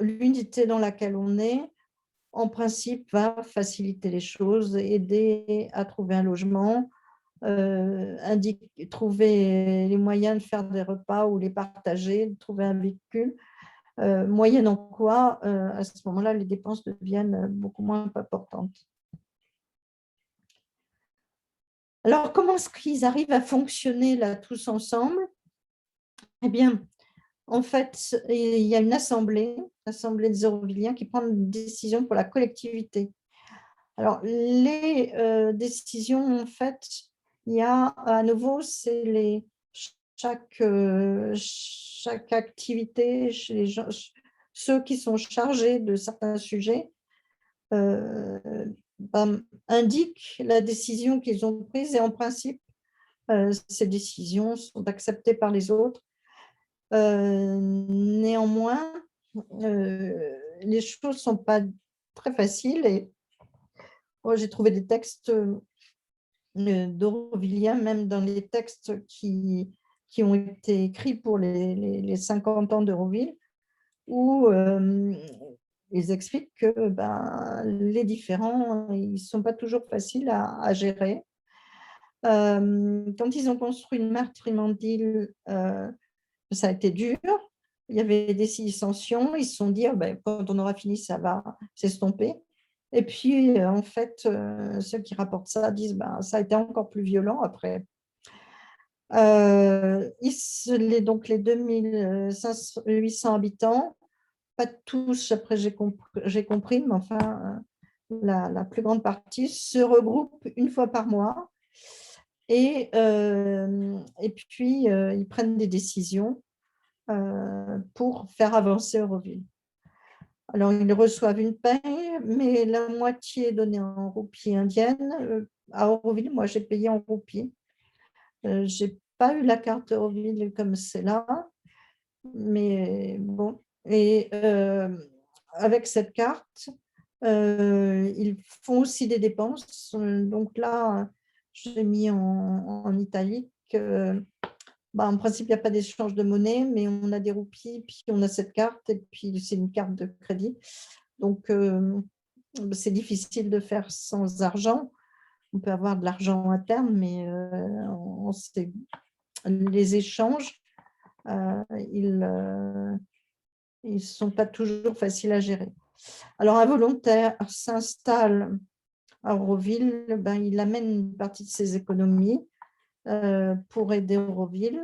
l'unité dans laquelle on est, en principe, va faciliter les choses, aider à trouver un logement, trouver les moyens de faire des repas ou les partager, de trouver un véhicule, moyennant quoi, à ce moment-là, les dépenses deviennent beaucoup moins importantes. Alors, comment est-ce qu'ils arrivent à fonctionner là tous ensemble? Eh bien, en fait, il y a une assemblée des Aurovilliens qui prend une décision pour la collectivité. Alors, les décisions, en fait, il y a à nouveau, c'est chaque activité, chez les gens, ceux qui sont chargés de certains sujets, indiquent la décision qu'ils ont prise et en principe, ces décisions sont acceptées par les autres. Néanmoins, les choses ne sont pas très faciles et moi, j'ai trouvé des textes d'Aurovilliens, même dans les textes qui ont été écrits pour les 50 ans d'Euroville, où ils expliquent que les différends, ils ne sont pas toujours faciles à gérer. Quand ils ont construit une Martrimandille, ça a été dur. Il y avait des dissensions. Ils se sont dit, quand on aura fini, ça va s'estomper. Et puis, en fait, ceux qui rapportent ça disent, ça a été encore plus violent après. Donc, les 2800 habitants, pas tous, après j'ai compris, mais enfin, la plus grande partie se regroupent une fois par mois. Et puis, ils prennent des décisions pour faire avancer Euroville. Alors, ils reçoivent une paye, mais la moitié est donnée en roupies indiennes. À Euroville, moi, j'ai payé en roupies. Je n'ai pas eu la carte Euroville comme c'est là, mais bon. Et avec cette carte, ils font aussi des dépenses. Donc là, j'ai mis en italique. En principe, il n'y a pas d'échange de monnaie, mais on a des roupies, puis on a cette carte, et puis c'est une carte de crédit. Donc, c'est difficile de faire sans argent. On peut avoir de l'argent à terme, mais les échanges, ils ne sont pas toujours faciles à gérer. Alors, un volontaire s'installe à Auroville, il amène une partie de ses économies pour aider Auroville.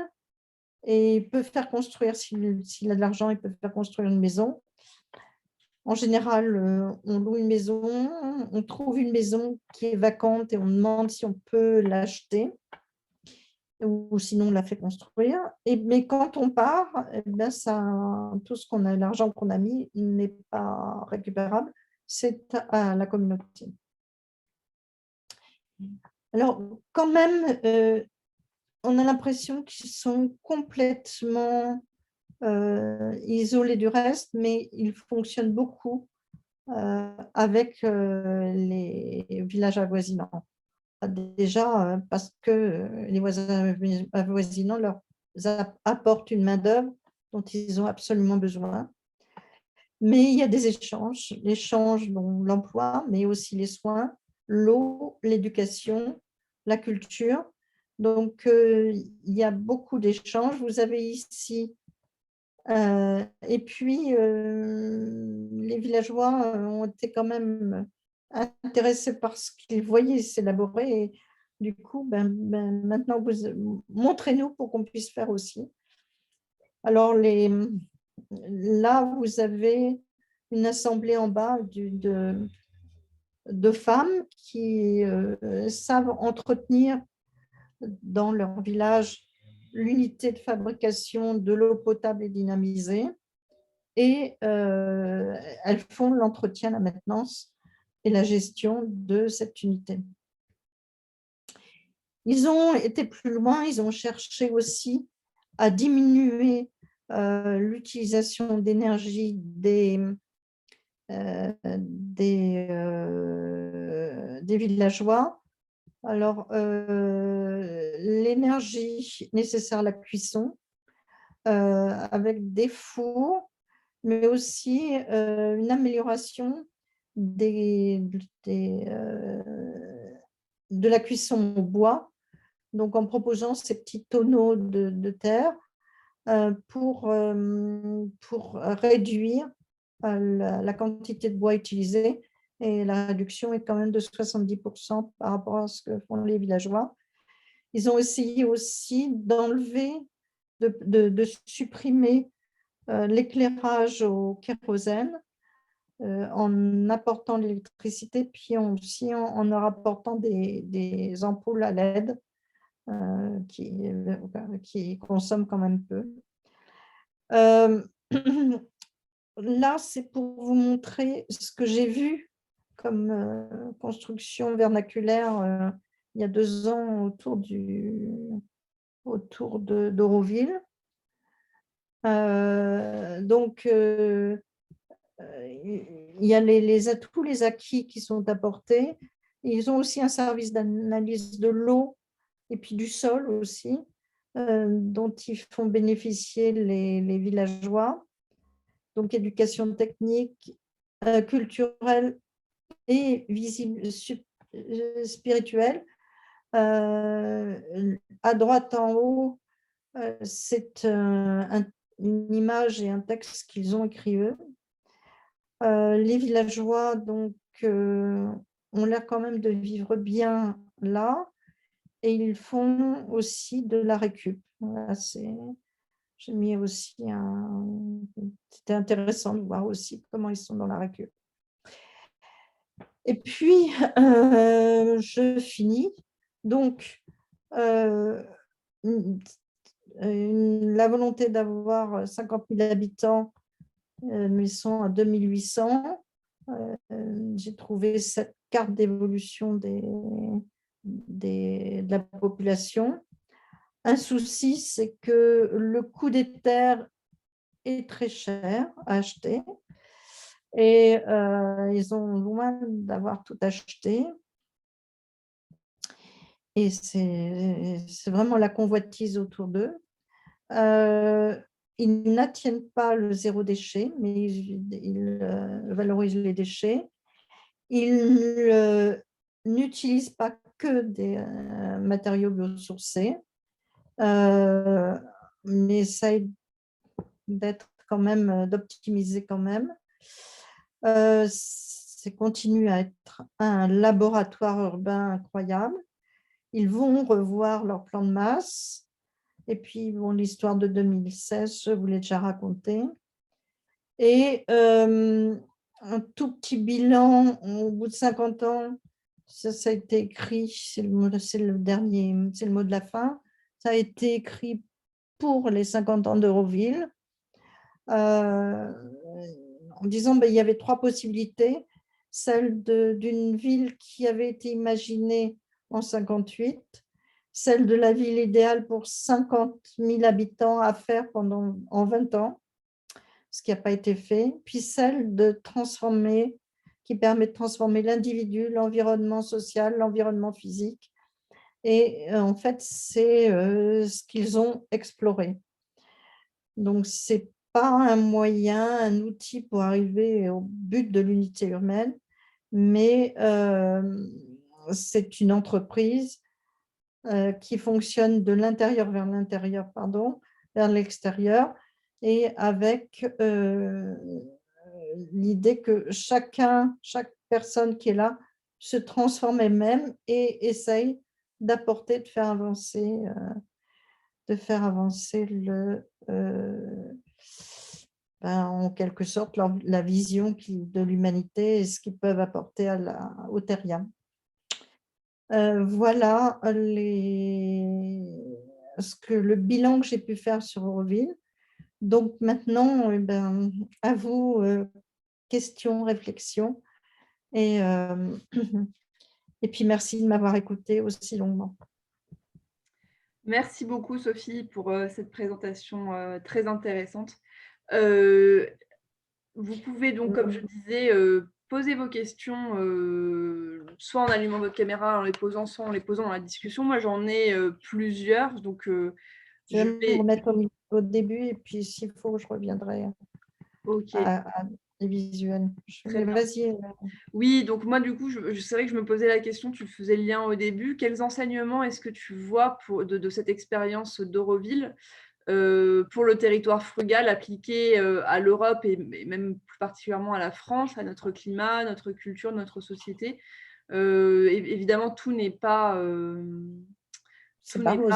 Et il peut faire construire, s'il a de l'argent, il peut faire construire une maison. En général, on loue une maison, on trouve une maison qui est vacante et on demande si on peut l'acheter ou sinon on la fait construire. Mais quand on part, tout l'argent qu'on a mis n'est pas récupérable, c'est à la communauté. Alors, quand même, on a l'impression qu'ils sont complètement isolés du reste, mais ils fonctionnent beaucoup avec les villages avoisinants. Déjà, parce que les voisins avoisinants leur apportent une main-d'œuvre dont ils ont absolument besoin. Mais il y a des échanges, dont l'emploi, mais aussi les soins, l'eau, l'éducation, la culture. Donc, il y a beaucoup d'échanges. Vous avez ici et puis, les villageois ont été quand même intéressés par ce qu'ils voyaient s'élaborer. Et du coup, maintenant, montrez-nous pour qu'on puisse faire aussi. Alors, là, vous avez une assemblée en bas de femmes qui savent entretenir dans leur village l'unité de fabrication de l'eau potable et dynamisée. Et elles font l'entretien, la maintenance et la gestion de cette unité. Ils ont été plus loin, ils ont cherché aussi à diminuer l'utilisation d'énergie des villageois. Alors, l'énergie nécessaire à la cuisson, avec des fours, mais aussi une amélioration de la cuisson au bois, donc en proposant ces petits tonneaux de terre pour réduire la quantité de bois utilisée, et la réduction est quand même de 70% par rapport à ce que font les villageois. Ils ont essayé aussi d'enlever, de supprimer l'éclairage au kérosène en apportant l'électricité, puis aussi en leur apportant des ampoules à LED qui consomment quand même peu. Là, c'est pour vous montrer ce que j'ai vu comme construction vernaculaire il y a 2 ans autour d'Auroville. Donc, il y a tous les acquis qui sont apportés. Ils ont aussi un service d'analyse de l'eau et puis du sol aussi, dont ils font bénéficier les villageois. Donc, éducation technique, culturelle et spirituelle. À droite en haut, c'est une image et un texte qu'ils ont écrit eux. Les villageois donc, ont l'air quand même de vivre bien là, et ils font aussi de la récup. Voilà, j'ai mis aussi c'était intéressant de voir aussi comment ils sont dans la récup. Et puis, je finis. Donc, la volonté d'avoir 50 000 habitants, mais ils sont à 2800. J'ai trouvé cette carte d'évolution de la population. Un souci, c'est que le coût des terres est très cher à acheter, et ils ont loin d'avoir tout acheté. Et c'est vraiment la convoitise autour d'eux. Ils n'attiennent pas le zéro déchet, mais ils valorisent les déchets. Ils n'utilisent pas que des matériaux biosourcés, mais essayent d'être quand même, d'optimiser quand même. C'est continue à être un laboratoire urbain incroyable. Ils vont revoir leur plan de masse. Et puis, bon, l'histoire de 2016, je vous l'ai déjà raconté. Et un tout petit bilan au bout de 50 ans, ça a été écrit, c'est le dernier, c'est le mot de la fin, ça a été écrit pour les 50 ans d'Euroville, en disant qu'il y avait 3 possibilités, celle d'une ville qui avait été imaginée en 58, celle de la ville idéale pour 50 000 habitants à faire en 20 ans, ce qui n'a pas été fait, puis celle qui permet de transformer l'individu, l'environnement social, l'environnement physique. Et en fait, c'est ce qu'ils ont exploré. Donc, ce n'est pas un moyen, un outil pour arriver au but de l'unité urbaine, mais c'est une entreprise qui fonctionne de l'intérieur vers l'intérieur, vers l'extérieur, et avec l'idée que chaque personne qui est là se transforme elle-même et essaye d'apporter, de faire avancer en quelque sorte la vision de l'humanité et ce qu'ils peuvent apporter au terrien. Voilà le bilan que j'ai pu faire sur Auroville. Donc maintenant, à vous, questions, réflexions. Et, et puis merci de m'avoir écouté aussi longuement. Merci beaucoup Sophie pour cette présentation très intéressante. Vous pouvez donc, comme je disais, poser vos questions soit en allumant votre caméra, en les posant, soit en les posant dans la discussion. Moi, j'en ai plusieurs, donc Je vais me remettre au début et puis s'il faut, je reviendrai Ok, à des visuels. très bien. Vas-y. Oui, donc moi, du coup, c'est vrai que je me posais la question, tu faisais le lien au début. Quels enseignements est-ce que tu vois de cette expérience d'Auroville pour le territoire frugal appliqué à l'Europe et même plus particulièrement à la France, à notre climat, notre culture, notre société. Évidemment, tout n'est pas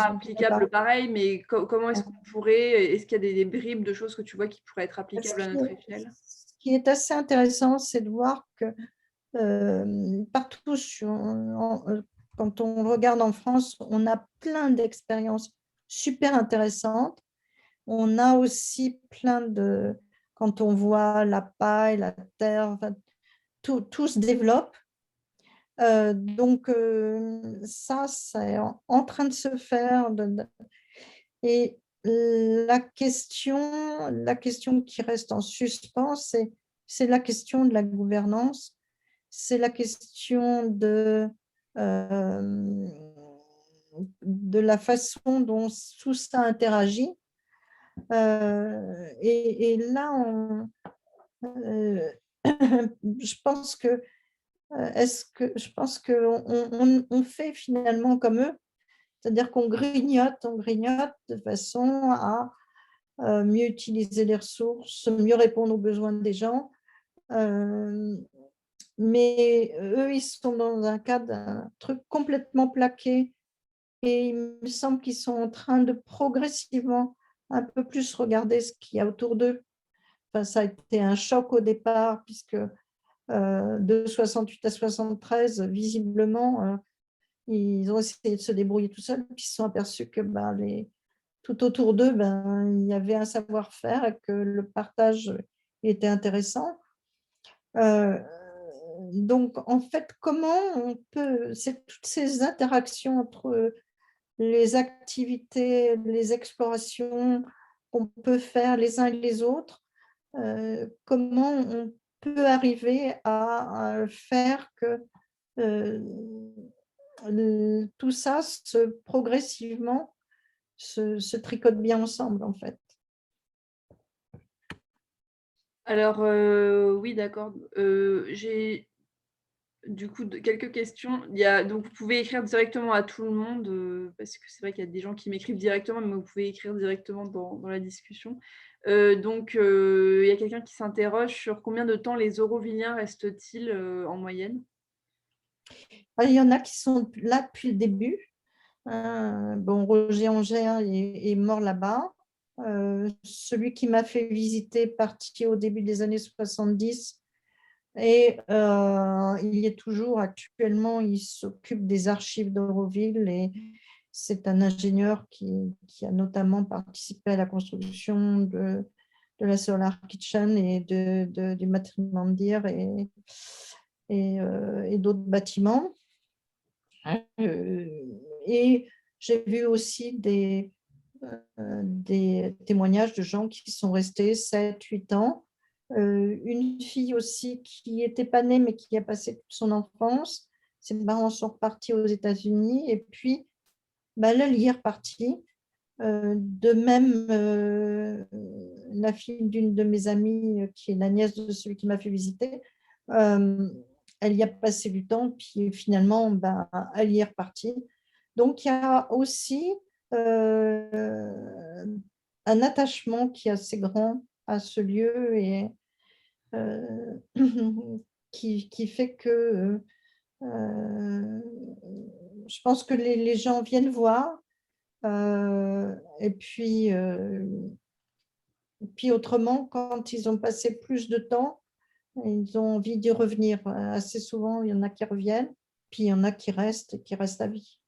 applicable pareil, mais comment est-ce qu'on pourrait, est-ce qu'il y a des bribes de choses que tu vois qui pourraient être applicables à notre échelle? Ce qui est assez intéressant, c'est de voir que partout, quand on regarde en France, on a plein d'expériences super intéressantes. On a aussi quand on voit la paille, la terre, enfin, tout se développe. Donc, ça, c'est en train de se faire. Et la question qui reste en suspens, c'est la question de la gouvernance, c'est la question de la façon dont tout ça interagit. Et là, je pense que on fait finalement comme eux, c'est-à-dire qu'on grignote de façon à mieux utiliser les ressources, mieux répondre aux besoins des gens. Mais eux, ils sont dans un cadre d'un truc complètement plaqué et il me semble qu'ils sont en train de progressivement un peu plus regarder ce qu'il y a autour d'eux. Enfin, ça a été un choc au départ puisque de 68 à 73, visiblement, ils ont essayé de se débrouiller tout seuls, puis ils se sont aperçus que tout autour d'eux, il y avait un savoir-faire et que le partage était intéressant. Donc, en fait, c'est toutes ces interactions entre les activités, les explorations qu'on peut faire les uns et les autres, comment on peut arriver à faire que tout ça progressivement se tricote bien ensemble, en fait. Alors, oui, d'accord. J'ai du coup quelques questions. Donc, vous pouvez écrire directement à tout le monde, parce que c'est vrai qu'il y a des gens qui m'écrivent directement, mais vous pouvez écrire directement dans la discussion. Donc, il y a quelqu'un qui s'interroge sur combien de temps les Aurovilliens restent-ils en moyenne? Il y en a qui sont là depuis le début. Bon, Roger Anger est mort là-bas. Celui qui m'a fait visiter, parti au début des années 70, et il y est toujours actuellement. Il s'occupe des archives d'Auroville et c'est un ingénieur qui a notamment participé à la construction de la Solar Kitchen et du Matrimandir et d'autres bâtiments. Et j'ai vu aussi des témoignages de gens qui sont restés 7-8 ans. Une fille aussi qui n'était pas née mais qui a passé toute son enfance. Ses parents sont repartis aux États-Unis et puis elle y est repartie. De même, la fille d'une de mes amies, qui est la nièce de celui qui m'a fait visiter, elle y a passé du temps, puis finalement, elle y est repartie. Donc, il y a aussi un attachement qui est assez grand à ce lieu et qui fait que je pense que les gens viennent voir. Et puis, Puis autrement, quand ils ont passé plus de temps, ils ont envie d'y revenir. Assez souvent, il y en a qui reviennent, puis il y en a qui restent à vie.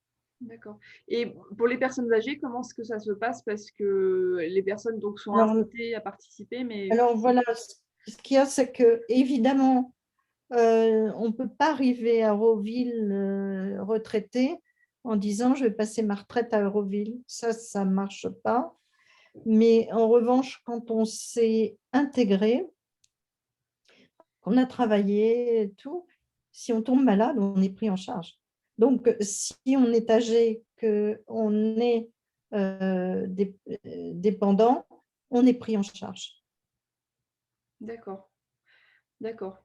D'accord. Et pour les personnes âgées, comment est-ce que ça se passe? Parce que les personnes donc sont Alors, incitées à participer, mais alors voilà, ce qu'il y a, c'est que évidemment, on ne peut pas arriver à Euroville retraité en disant je vais passer ma retraite à Euroville. Ça ne marche pas. Mais en revanche, quand on s'est intégré, qu'on a travaillé et tout, si on tombe malade, on est pris en charge. Donc, si on est âgé, qu'on est dépendant, on est pris en charge. d'accord, d'accord.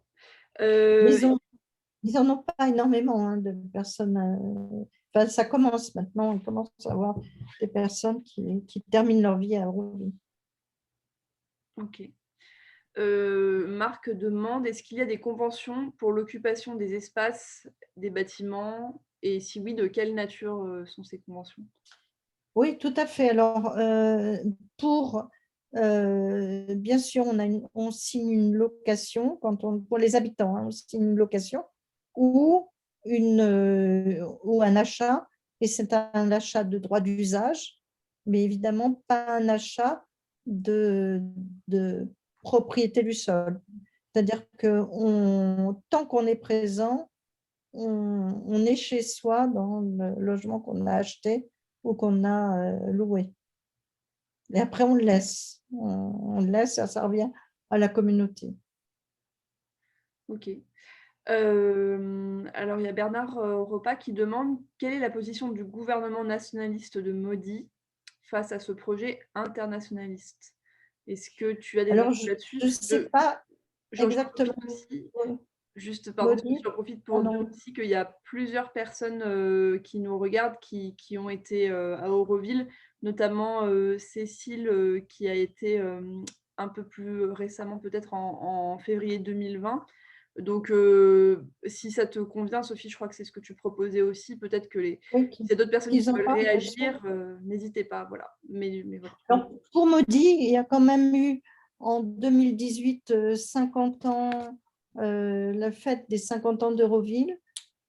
Mais Euh, ils en ont pas énormément hein, de personnes. Enfin, ça commence maintenant, on commence à avoir des personnes qui terminent leur vie à Euroville. ok. Marc demande, est-ce qu'il y a des conventions pour l'occupation des espaces, des bâtiments? Et si oui, de quelle nature sont ces conventions? Oui, tout à fait. Alors, bien sûr, on signe une location pour les habitants, hein, on signe une location ou, ou un achat, et c'est un achat de droit d'usage, mais évidemment pas un achat de propriété du sol. C'est-à-dire que tant qu'on est présent, on est chez soi dans le logement qu'on a acheté ou qu'on a loué. Et après, on le laisse. On le laisse, ça revient à la communauté. Ok. Alors, il y a Bernard Repas qui demande quelle est la position du gouvernement nationaliste de Modi face à ce projet internationaliste. Est-ce que tu as des Alors, infos là-dessus? je ne sais pas J'en exactement. profite aussi, juste, pardon, Maudit. j'en profite Ah pour dire non. aussi qu'il y a plusieurs personnes qui nous regardent, qui ont été à Auroville, notamment Cécile, qui a été un peu plus récemment, peut-être en février 2020. Donc, si ça te convient, Sophie, je crois que c'est ce que tu proposais aussi. Peut-être que Oui, s'il y a d'autres personnes qui qu'ils en veulent parlent, bien sûr. réagir, n'hésitez pas. Voilà. Mais voilà. Alors, pour Maudit, il y a quand même eu en 2018 50 ans, la fête des 50 ans d'Euroville.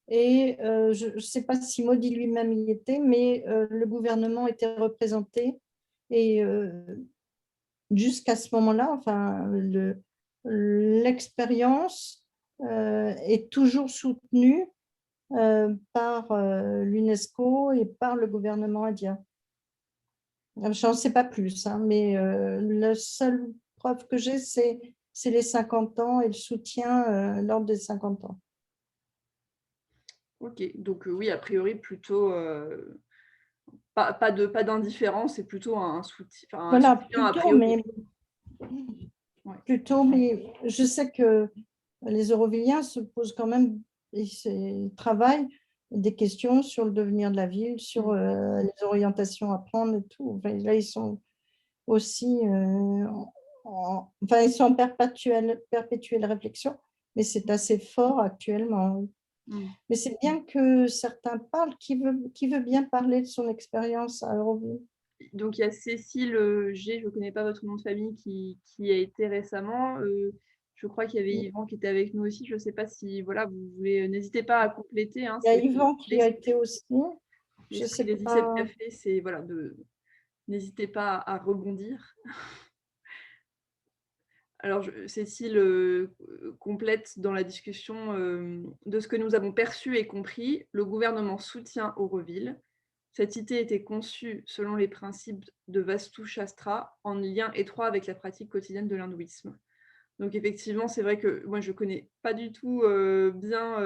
Et je ne sais pas si Maudit lui-même y était, mais le gouvernement était représenté. Et jusqu'à ce moment-là, enfin, l'expérience est toujours soutenue par l'UNESCO et par le gouvernement indien. Je n'en sais pas plus, hein, mais la seule preuve que j'ai, c'est les 50 ans et le soutien lors des 50 ans. Ok, donc oui, a priori, plutôt pas d'indifférence, c'est plutôt un soutien, un Voilà, soutien a priori. Ouais. plutôt, mais je sais que les Eurovilliens se posent quand même, ils travaillent des questions sur le devenir de la ville, sur les orientations à prendre et tout. Enfin, là, ils sont aussi enfin, ils sont en perpétuelle réflexion, mais c'est assez fort actuellement. Mm. Mais c'est bien que certains parlent. Qui veut bien parler de son expérience à Euroville? Donc, il y a Cécile G, je ne connais pas votre nom de famille, qui a été récemment. Je crois qu'il y avait Yvan qui était avec nous aussi. Je ne sais pas si, voilà, vous voulez, n'hésitez pas à compléter. Hein, Il y a Yvan qui a été aussi. Je ne l'esprit sais des ICEP pas. Café, c'est, voilà, n'hésitez pas à rebondir. Alors, Cécile complète dans la discussion de ce que nous avons perçu et compris, le gouvernement soutient Auroville. Cette cité était conçue selon les principes de Vastu Shastra, en lien étroit avec la pratique quotidienne de l'hindouisme. Donc effectivement, c'est vrai que moi, je ne connais pas du tout bien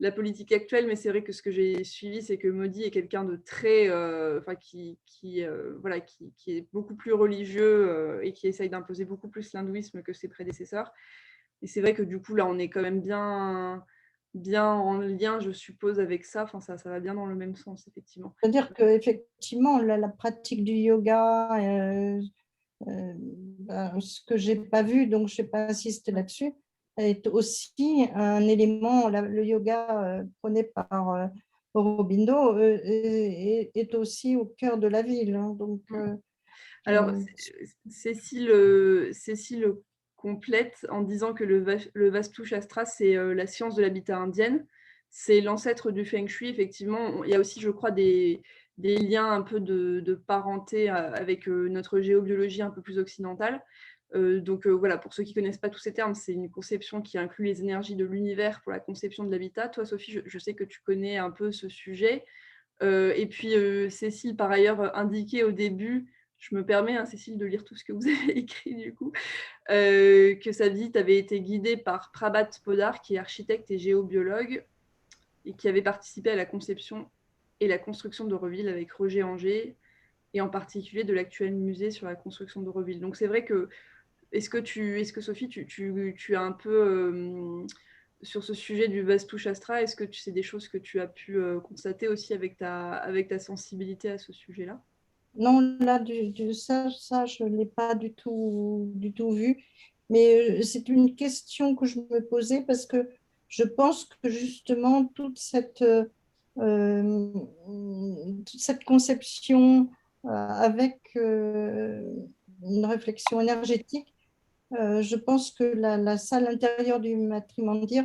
la politique actuelle, mais c'est vrai que ce que j'ai suivi, c'est que Modi est quelqu'un de très, voilà, qui est beaucoup plus religieux et qui essaye d'imposer beaucoup plus l'hindouisme que ses prédécesseurs. Et c'est vrai que du coup, là, on est quand même bien en lien, je suppose, avec ça. Enfin, ça va bien dans le même sens, effectivement. C'est-à-dire qu'effectivement, la pratique du yoga, ce que je n'ai pas vu, donc je n'ai pas insisté là-dessus, est aussi un élément, le yoga prôné par Aurobindo est aussi au cœur de la ville. Hein, donc, Alors, Cécile complète en disant que le Vastu Shastra, c'est la science de l'habitat indienne. C'est l'ancêtre du Feng Shui, effectivement. Il y a aussi, je crois, des liens un peu de parenté avec notre géobiologie un peu plus occidentale. Donc voilà, pour ceux qui ne connaissent pas tous ces termes, c'est une conception qui inclut les énergies de l'univers pour la conception de l'habitat. Toi, Sophie, je sais que tu connais un peu ce sujet. Et puis, Cécile, par ailleurs, indiquait au début, je me permets, hein, Cécile, de lire tout ce que vous avez écrit du coup, que sa visite avait été guidée par Prabhat Podar, qui est architecte et géobiologue, et qui avait participé à la conception et la construction d'Auroville avec Roger Anger, et en particulier de l'actuel musée sur la construction d'Auroville. Donc c'est vrai que, est-ce que Sophie, tu as un peu, sur ce sujet du Vastu Shastra, est-ce que c'est des choses que tu as pu constater aussi avec ta sensibilité à ce sujet-là? Non, là, ça, je ne l'ai pas du tout vu. Mais c'est une question que je me posais parce que je pense que justement, euh, toute cette conception avec une réflexion énergétique, je pense que la salle intérieure du matrimondier,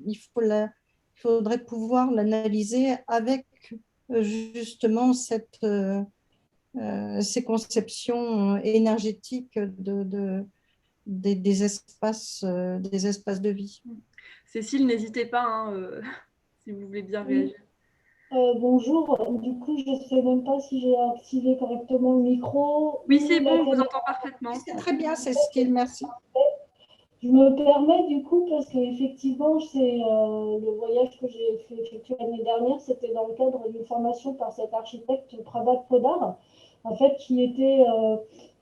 il faudrait pouvoir l'analyser avec justement ces conceptions énergétiques des espaces de vie. Cécile, n'hésitez pas, hein, si vous voulez bien réagir. Oui, bonjour. Du coup, je ne sais même pas si j'ai activé correctement le micro Oui, ou c'est la bon, on vous caméra. entend parfaitement. C'est très bien, Cécile, merci. Je me permets du coup parce qu'effectivement, c'est le voyage que j'ai effectué l'année dernière, c'était dans le cadre d'une formation par cet architecte Prabhat Podar, en fait, qui était,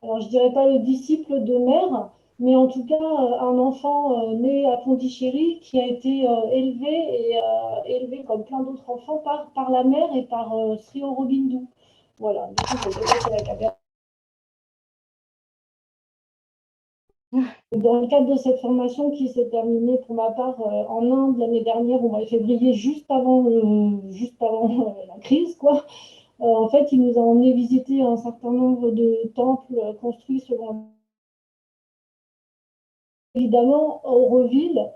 alors je dirais pas le disciple de mère, mais en tout cas un enfant né à Pondichéry qui a été élevé comme plein d'autres enfants par la mère et par Sri Aurobindo. Voilà, du coup, je vais passer la caméra. Dans le cadre de cette formation qui s'est terminée pour ma part en Inde l'année dernière, au mois de février, juste avant la crise, quoi. En fait, il nous a emmené visiter un certain nombre de temples construits selon évidemment Auroville,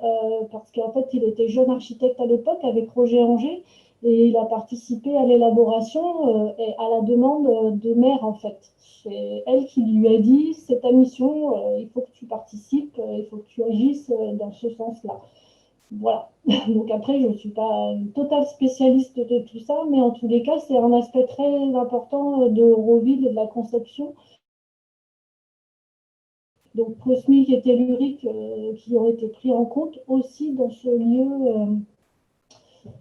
parce qu'en fait, il était jeune architecte à l'époque avec Roger Anger et il a participé à l'élaboration et à la demande de maire, en fait. C'est elle qui lui a dit, c'est ta mission, il faut que tu participes, il faut que tu agisses dans ce sens-là. Voilà. Donc après, je ne suis pas une totale spécialiste de tout ça, mais en tous les cas, c'est un aspect très important de Auroville et de la conception. Donc cosmique et tellurique qui ont été pris en compte aussi dans ce lieu,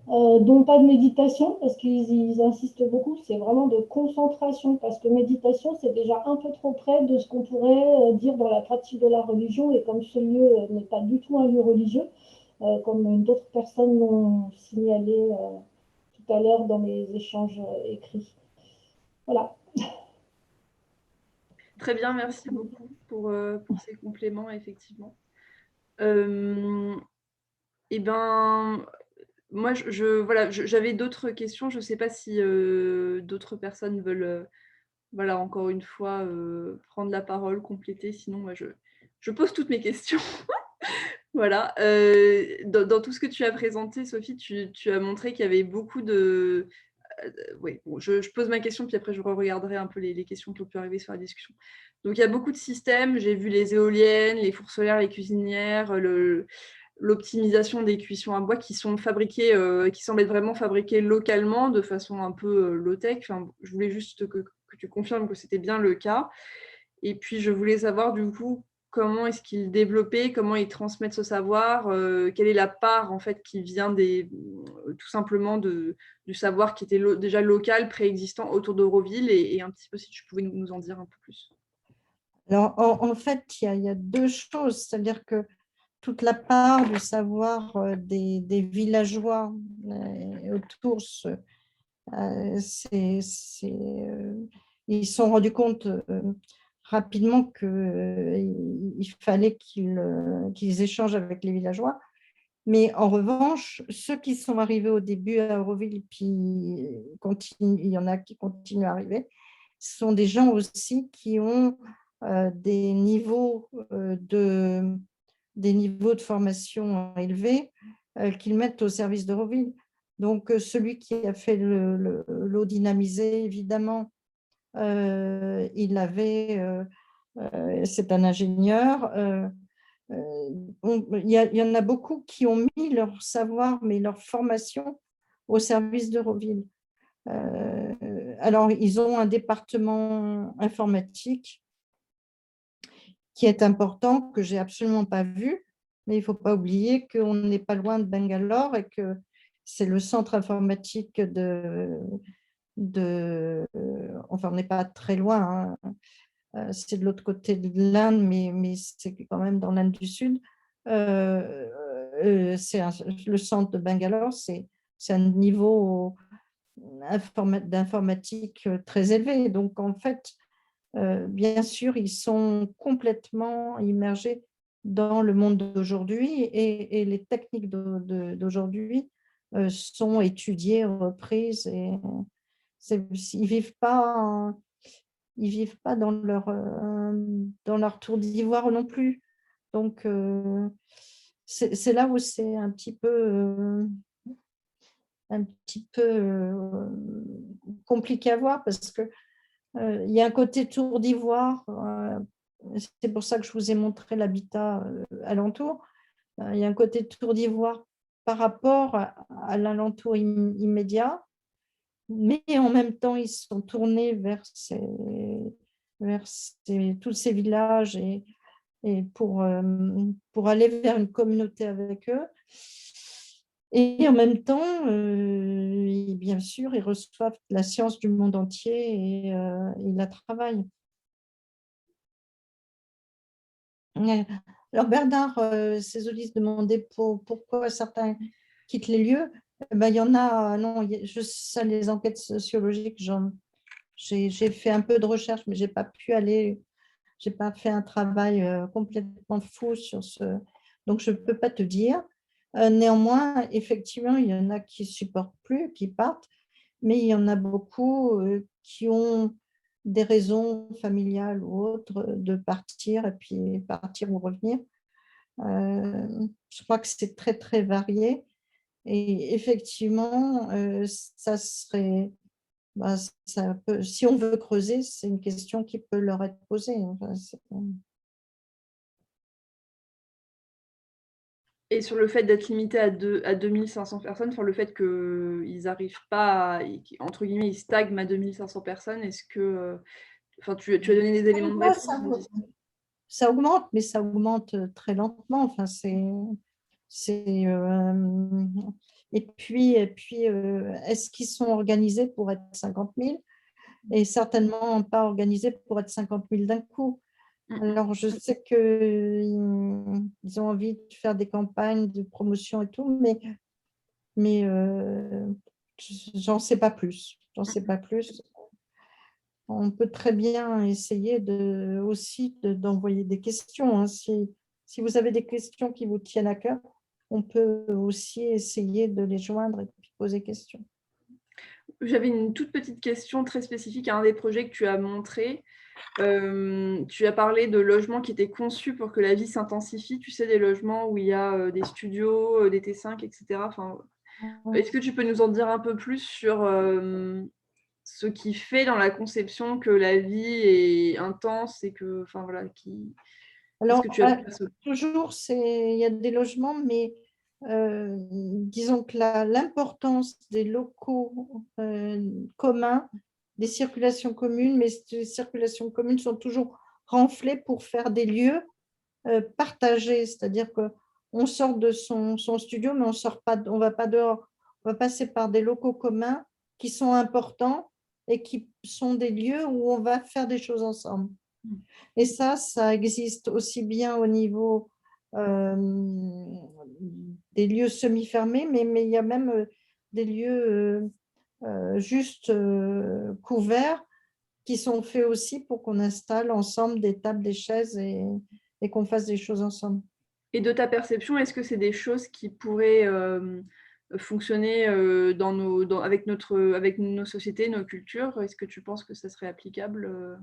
dont pas de méditation, parce qu'ils insistent beaucoup, c'est vraiment de concentration, parce que méditation, c'est déjà un peu trop près de ce qu'on pourrait dire dans la pratique de la religion, et comme ce lieu n'est pas du tout un lieu religieux, comme d'autres personnes l'ont signalé tout à l'heure dans les échanges écrits. Voilà. Très bien, merci beaucoup pour ces compléments, effectivement. Et ben, moi, voilà, j'avais d'autres questions. Je ne sais pas si d'autres personnes veulent, voilà, encore une fois, prendre la parole, compléter. Sinon, moi, je pose toutes mes questions. Voilà. Dans tout ce que tu as présenté, Sophie, tu as montré qu'il y avait beaucoup de... oui, bon, je pose ma question, puis après, je regarderai un peu les questions qui ont pu arriver sur la discussion. Donc, il y a beaucoup de systèmes. J'ai vu les éoliennes, les fours solaires, les cuisinières, l'optimisation des cuissons à bois qui sont fabriquées, qui semblent être vraiment fabriquées localement de façon un peu low-tech. Enfin, je voulais juste que tu confirmes que c'était bien le cas. Et puis, je voulais savoir du coup comment est-ce qu'ils développaient, comment ils transmettent ce savoir, quelle est la part en fait qui vient tout simplement du savoir qui était déjà local, préexistant autour d'Euroville, et un petit peu si tu pouvais nous en dire un peu plus. Alors, en fait, il y a deux choses, c'est-à-dire que toute la part du savoir des villageois autour, ils se sont rendus compte rapidement qu'il fallait qu'ils échangent avec les villageois. Mais en revanche, ceux qui sont arrivés au début à Auroville, puis il y en a qui continuent à arriver, ce sont des gens aussi qui ont des niveaux de formation élevés qu'ils mettent au service d'Euroville. Donc, celui qui a fait l'eau dynamisée, évidemment, c'est un ingénieur. Il y en a beaucoup qui ont mis leur savoir, mais leur formation au service d'Euroville. Alors, ils ont un département informatique qui est important, que j'ai absolument pas vu, mais il ne faut pas oublier qu'on n'est pas loin de Bangalore et que c'est le centre informatique enfin, on n'est pas très loin, hein. C'est de l'autre côté de l'Inde, mais c'est quand même dans l'Inde du Sud. Le centre de Bangalore, c'est un niveau d'informatique très élevé. Donc, en fait, bien sûr, ils sont complètement immergés dans le monde d'aujourd'hui et les techniques d'aujourd'hui sont étudiées, reprises. Et ils vivent pas dans leur tour d'ivoire non plus. Donc, c'est là où c'est un petit peu compliqué à voir parce que il y a un côté tour d'ivoire. C'est pour ça que je vous ai montré l'habitat alentour. Il y a un côté tour d'ivoire par rapport à l'alentour immédiat, mais en même temps, ils sont tournés vers tous ces villages et pour aller vers une communauté avec eux. Et en même temps, bien sûr, ils reçoivent la science du monde entier et ils la travaillent. Alors Bernard Césolis demandait pourquoi certains quittent les lieux. Ben, il y en a, non, ça, les enquêtes sociologiques, j'ai fait un peu de recherche, mais j'ai pas fait un travail complètement fou sur ce, donc je ne peux pas te dire. Néanmoins, effectivement, il y en a qui ne supportent plus, qui partent, mais il y en a beaucoup qui ont des raisons familiales ou autres de partir, et puis partir ou revenir. Je crois que c'est très, très varié. Et effectivement, ça serait, si on veut creuser, c'est une question qui peut leur être posée. Enfin, Et sur le fait d'être limité à 2500 personnes, sur le fait qu'ils n'arrivent pas, entre guillemets, ils stagnent à 2500 personnes, est-ce que, enfin, tu as donné des éléments de réponse. Ça augmente, mais ça augmente très lentement. Enfin, et puis est-ce qu'ils sont organisés pour être 50 000 et certainement pas organisés pour être 50 000 d'un coup. Alors, je sais qu'ils ont envie de faire des campagnes de promotion et tout, mais j'en sais pas plus. J'en sais pas plus. On peut très bien essayer aussi d'envoyer des questions, hein. Si vous avez des questions qui vous tiennent à cœur, on peut aussi essayer de les joindre et puis poser question. J'avais une toute petite question très spécifique à un des projets que tu as montré. Tu as parlé de logements qui étaient conçus pour que la vie s'intensifie. Tu sais, des logements où il y a des studios, des T5, etc. Enfin, est-ce que tu peux nous en dire un peu plus sur ce qui fait dans la conception que la vie est intense et que, enfin voilà, Alors, que tu as toujours, il y a des logements, mais disons que l'importance des locaux communs, des circulations communes, mais ces circulations communes sont toujours renflées pour faire des lieux partagés, c'est-à-dire qu'on sort de son studio, mais on va pas dehors, on va passer par des locaux communs qui sont importants et qui sont des lieux où on va faire des choses ensemble. Et ça existe aussi bien au niveau des lieux semi-fermés, mais il y a même des lieux juste couverts qui sont faits aussi pour qu'on installe ensemble des tables, des chaises et qu'on fasse des choses ensemble. Et de ta perception, est-ce que c'est des choses qui pourraient fonctionner avec nos sociétés, nos cultures? Est-ce que tu penses que ça serait applicable?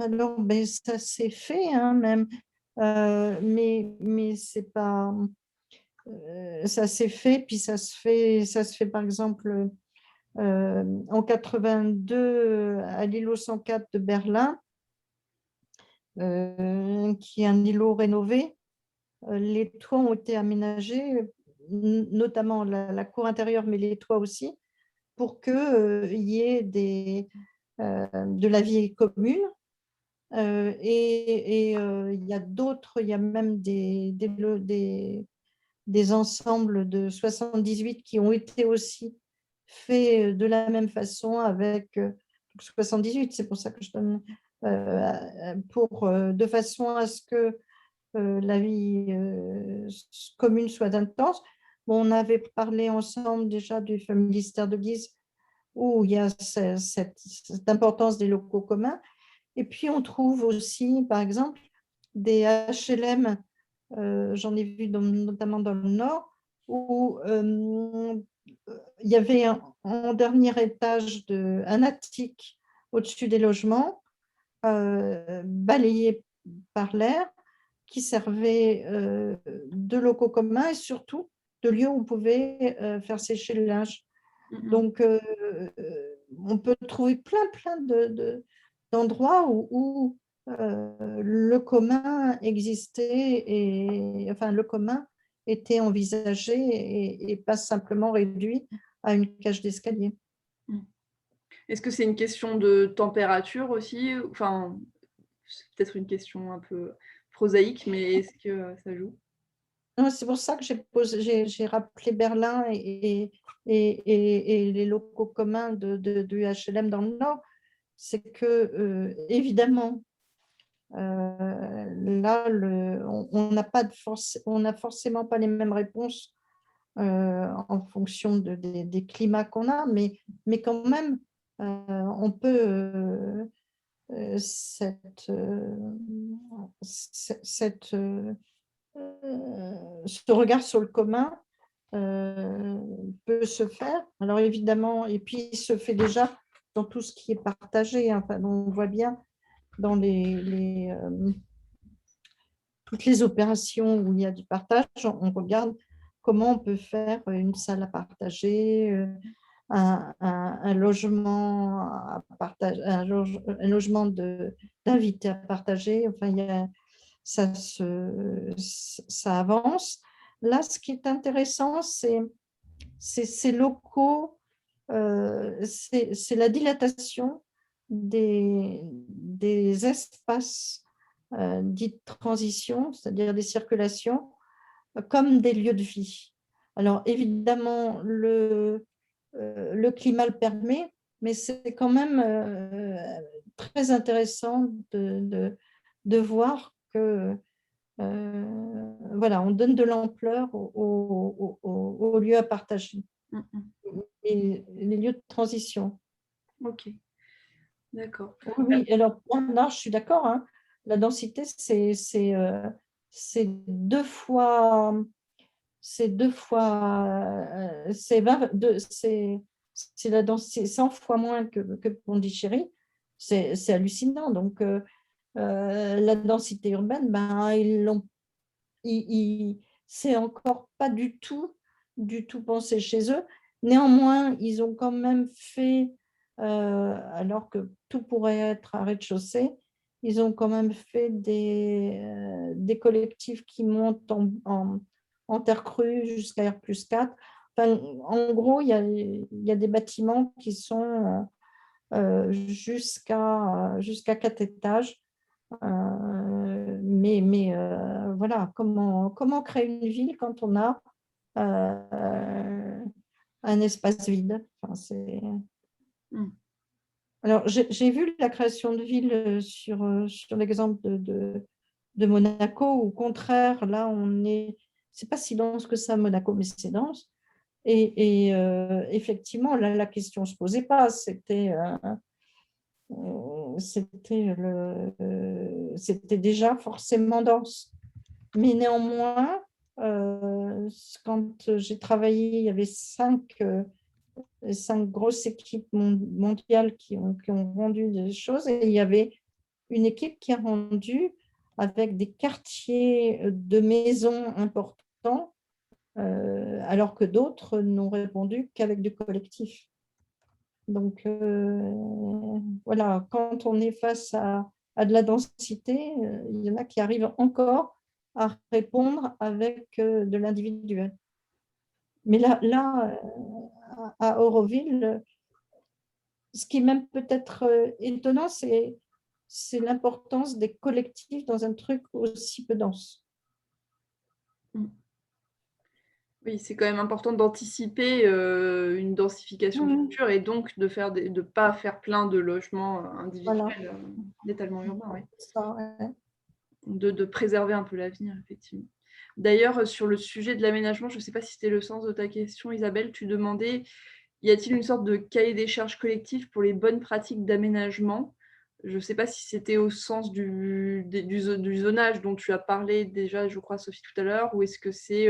Alors, ben, ça s'est fait hein, même, mais c'est pas. Ça s'est fait, puis ça se fait par exemple en 82 à l'îlot 104 de Berlin, qui est un îlot rénové. Les toits ont été aménagés, notamment la cour intérieure, mais les toits aussi, pour qu'il y ait de la vie commune. Il y a d'autres, il y a même des ensembles de 78 qui ont été aussi faits de la même façon avec 78, c'est pour ça que je donne de façon à ce que la vie commune soit intense. Bon, on avait parlé ensemble déjà du ministère de Guise où il y a cette importance des locaux communs. Et puis, on trouve aussi, par exemple, des HLM, j'en ai vu notamment dans le Nord, où il y avait en dernier étage un attique au-dessus des logements, balayé par l'air, qui servait de locaux communs et surtout de lieux où on pouvait faire sécher le linge. Donc, on peut trouver plein d'endroits où le commun existait et enfin le commun était envisagé et pas simplement réduit à une cage d'escalier. Est-ce que c'est une question de température aussi? Enfin, c'est peut-être une question un peu prosaïque, mais est-ce que ça joue? C'est pour ça que j'ai rappelé Berlin et les locaux communs du HLM dans le Nord. C'est que, évidemment, là, on n'a pas on n'a forcément pas les mêmes réponses en fonction des climats qu'on a, mais quand même, on peut ce regard sur le commun peut se faire. Alors évidemment, et puis il se fait déjà dans tout ce qui est partagé. Enfin, on voit bien dans toutes les opérations où il y a du partage, on regarde comment on peut faire une salle à partager, un logement à partager, un logement d'invités à partager. Enfin, ça avance. Là, ce qui est intéressant, c'est ces locaux, c'est la dilatation des espaces dits de transition, c'est-à-dire des circulations, comme des lieux de vie. Alors, évidemment, le climat le permet, mais c'est quand même très intéressant de voir que voilà, on donne de l'ampleur aux lieux à partager et les lieux de transition. Ok, d'accord. Oui, alors là, je suis d'accord, hein, la densité, c'est deux fois, c'est 100 fois moins que Pondichéry. C'est hallucinant. Donc, la densité urbaine, ben, c'est encore pas du tout pensé chez eux. Néanmoins, ils ont quand même fait, alors que tout pourrait être à rez-de-chaussée, ils ont quand même fait des collectifs qui montent en terre crue jusqu'à R+4. Enfin, en gros, il y a des bâtiments qui sont jusqu'à 4 étages. Voilà, comment créer une ville quand on a un espace vide. Enfin, alors, j'ai vu la création de villes sur l'exemple de Monaco, où au contraire, là, c'est pas si dense que ça, Monaco, mais c'est dense. Et effectivement, là, la question ne se posait pas, c'était déjà forcément dense. Mais néanmoins, Quand j'ai travaillé, il y avait cinq grosses équipes mondiales qui ont rendu des choses, et il y avait une équipe qui a rendu avec des quartiers de maisons importants, alors que d'autres n'ont répondu qu'avec du collectif. Donc, voilà, quand on est face à de la densité, il y en a qui arrivent encore à répondre avec de l'individuel. Mais là, à Auroville, ce qui est même peut-être étonnant, c'est l'importance des collectifs dans un truc aussi peu dense. Oui, c'est quand même important d'anticiper une densification future et donc de pas faire plein de logements individuels Voilà. d'étalement urbain, ouais. Ça, ouais. De préserver un peu l'avenir, effectivement. D'ailleurs, sur le sujet de l'aménagement, je ne sais pas si c'était le sens de ta question, Isabelle, tu demandais, y a-t-il une sorte de cahier des charges collectif pour les bonnes pratiques d'aménagement? Je ne sais pas si c'était au sens du zonage dont tu as parlé déjà, je crois, Sophie, tout à l'heure, ou est-ce que c'est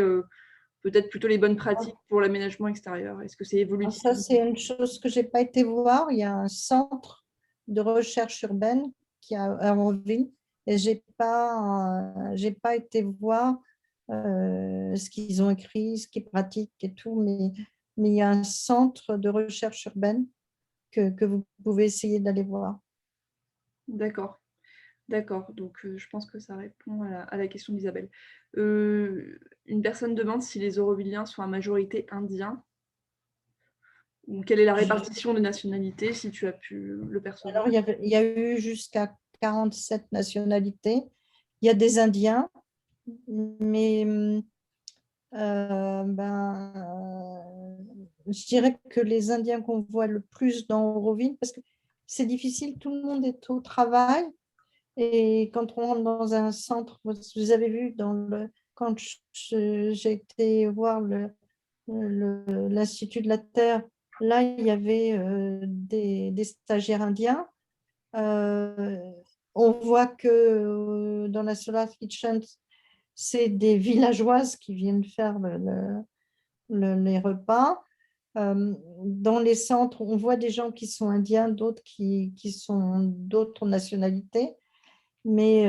peut-être plutôt les bonnes pratiques pour l'aménagement extérieur? Est-ce que c'est évolutif? Ça, c'est une chose que je n'ai pas été voir. Il y a un centre de recherche urbaine qui est à Auroville, et je n'ai pas été voir ce qu'ils ont écrit, ce qu'ils pratiquent et tout, mais il y a un centre de recherche urbaine que vous pouvez essayer d'aller voir. D'accord. D'accord, donc je pense que ça répond à la question d'Isabelle. Une personne demande si les Aurovilliens sont à majorité indiens, ou quelle est la répartition des nationalités, si tu as pu le percevoir. Alors, il y a eu jusqu'à 47 nationalités. Il y a des Indiens, mais je dirais que les Indiens qu'on voit le plus dans Auroville, parce que c'est difficile, tout le monde est au travail, et quand on rentre dans un centre, vous avez vu quand j'ai été voir l'Institut de la Terre, là, il y avait des stagiaires indiens. On voit que dans la Solar Kitchen, c'est des villageoises qui viennent faire les repas. Dans les centres, on voit des gens qui sont indiens, d'autres qui sont d'autres nationalités, mais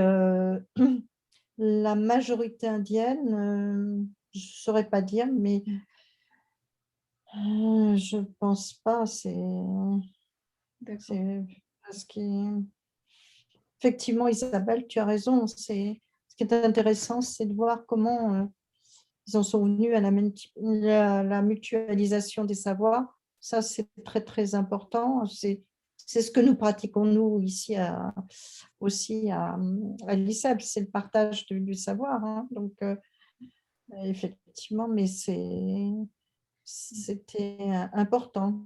la majorité indienne, je ne saurais pas dire, mais je ne pense pas. D'accord. Parce qu'effectivement, Isabelle, tu as raison. Ce qui est intéressant, c'est de voir comment ils en sont venus à la mutualisation des savoirs. Ça, c'est très, très important. C'est ce que nous pratiquons, nous, ici aussi à l'ICEP, c'est le partage du savoir. Hein. Donc, effectivement, mais c'était important.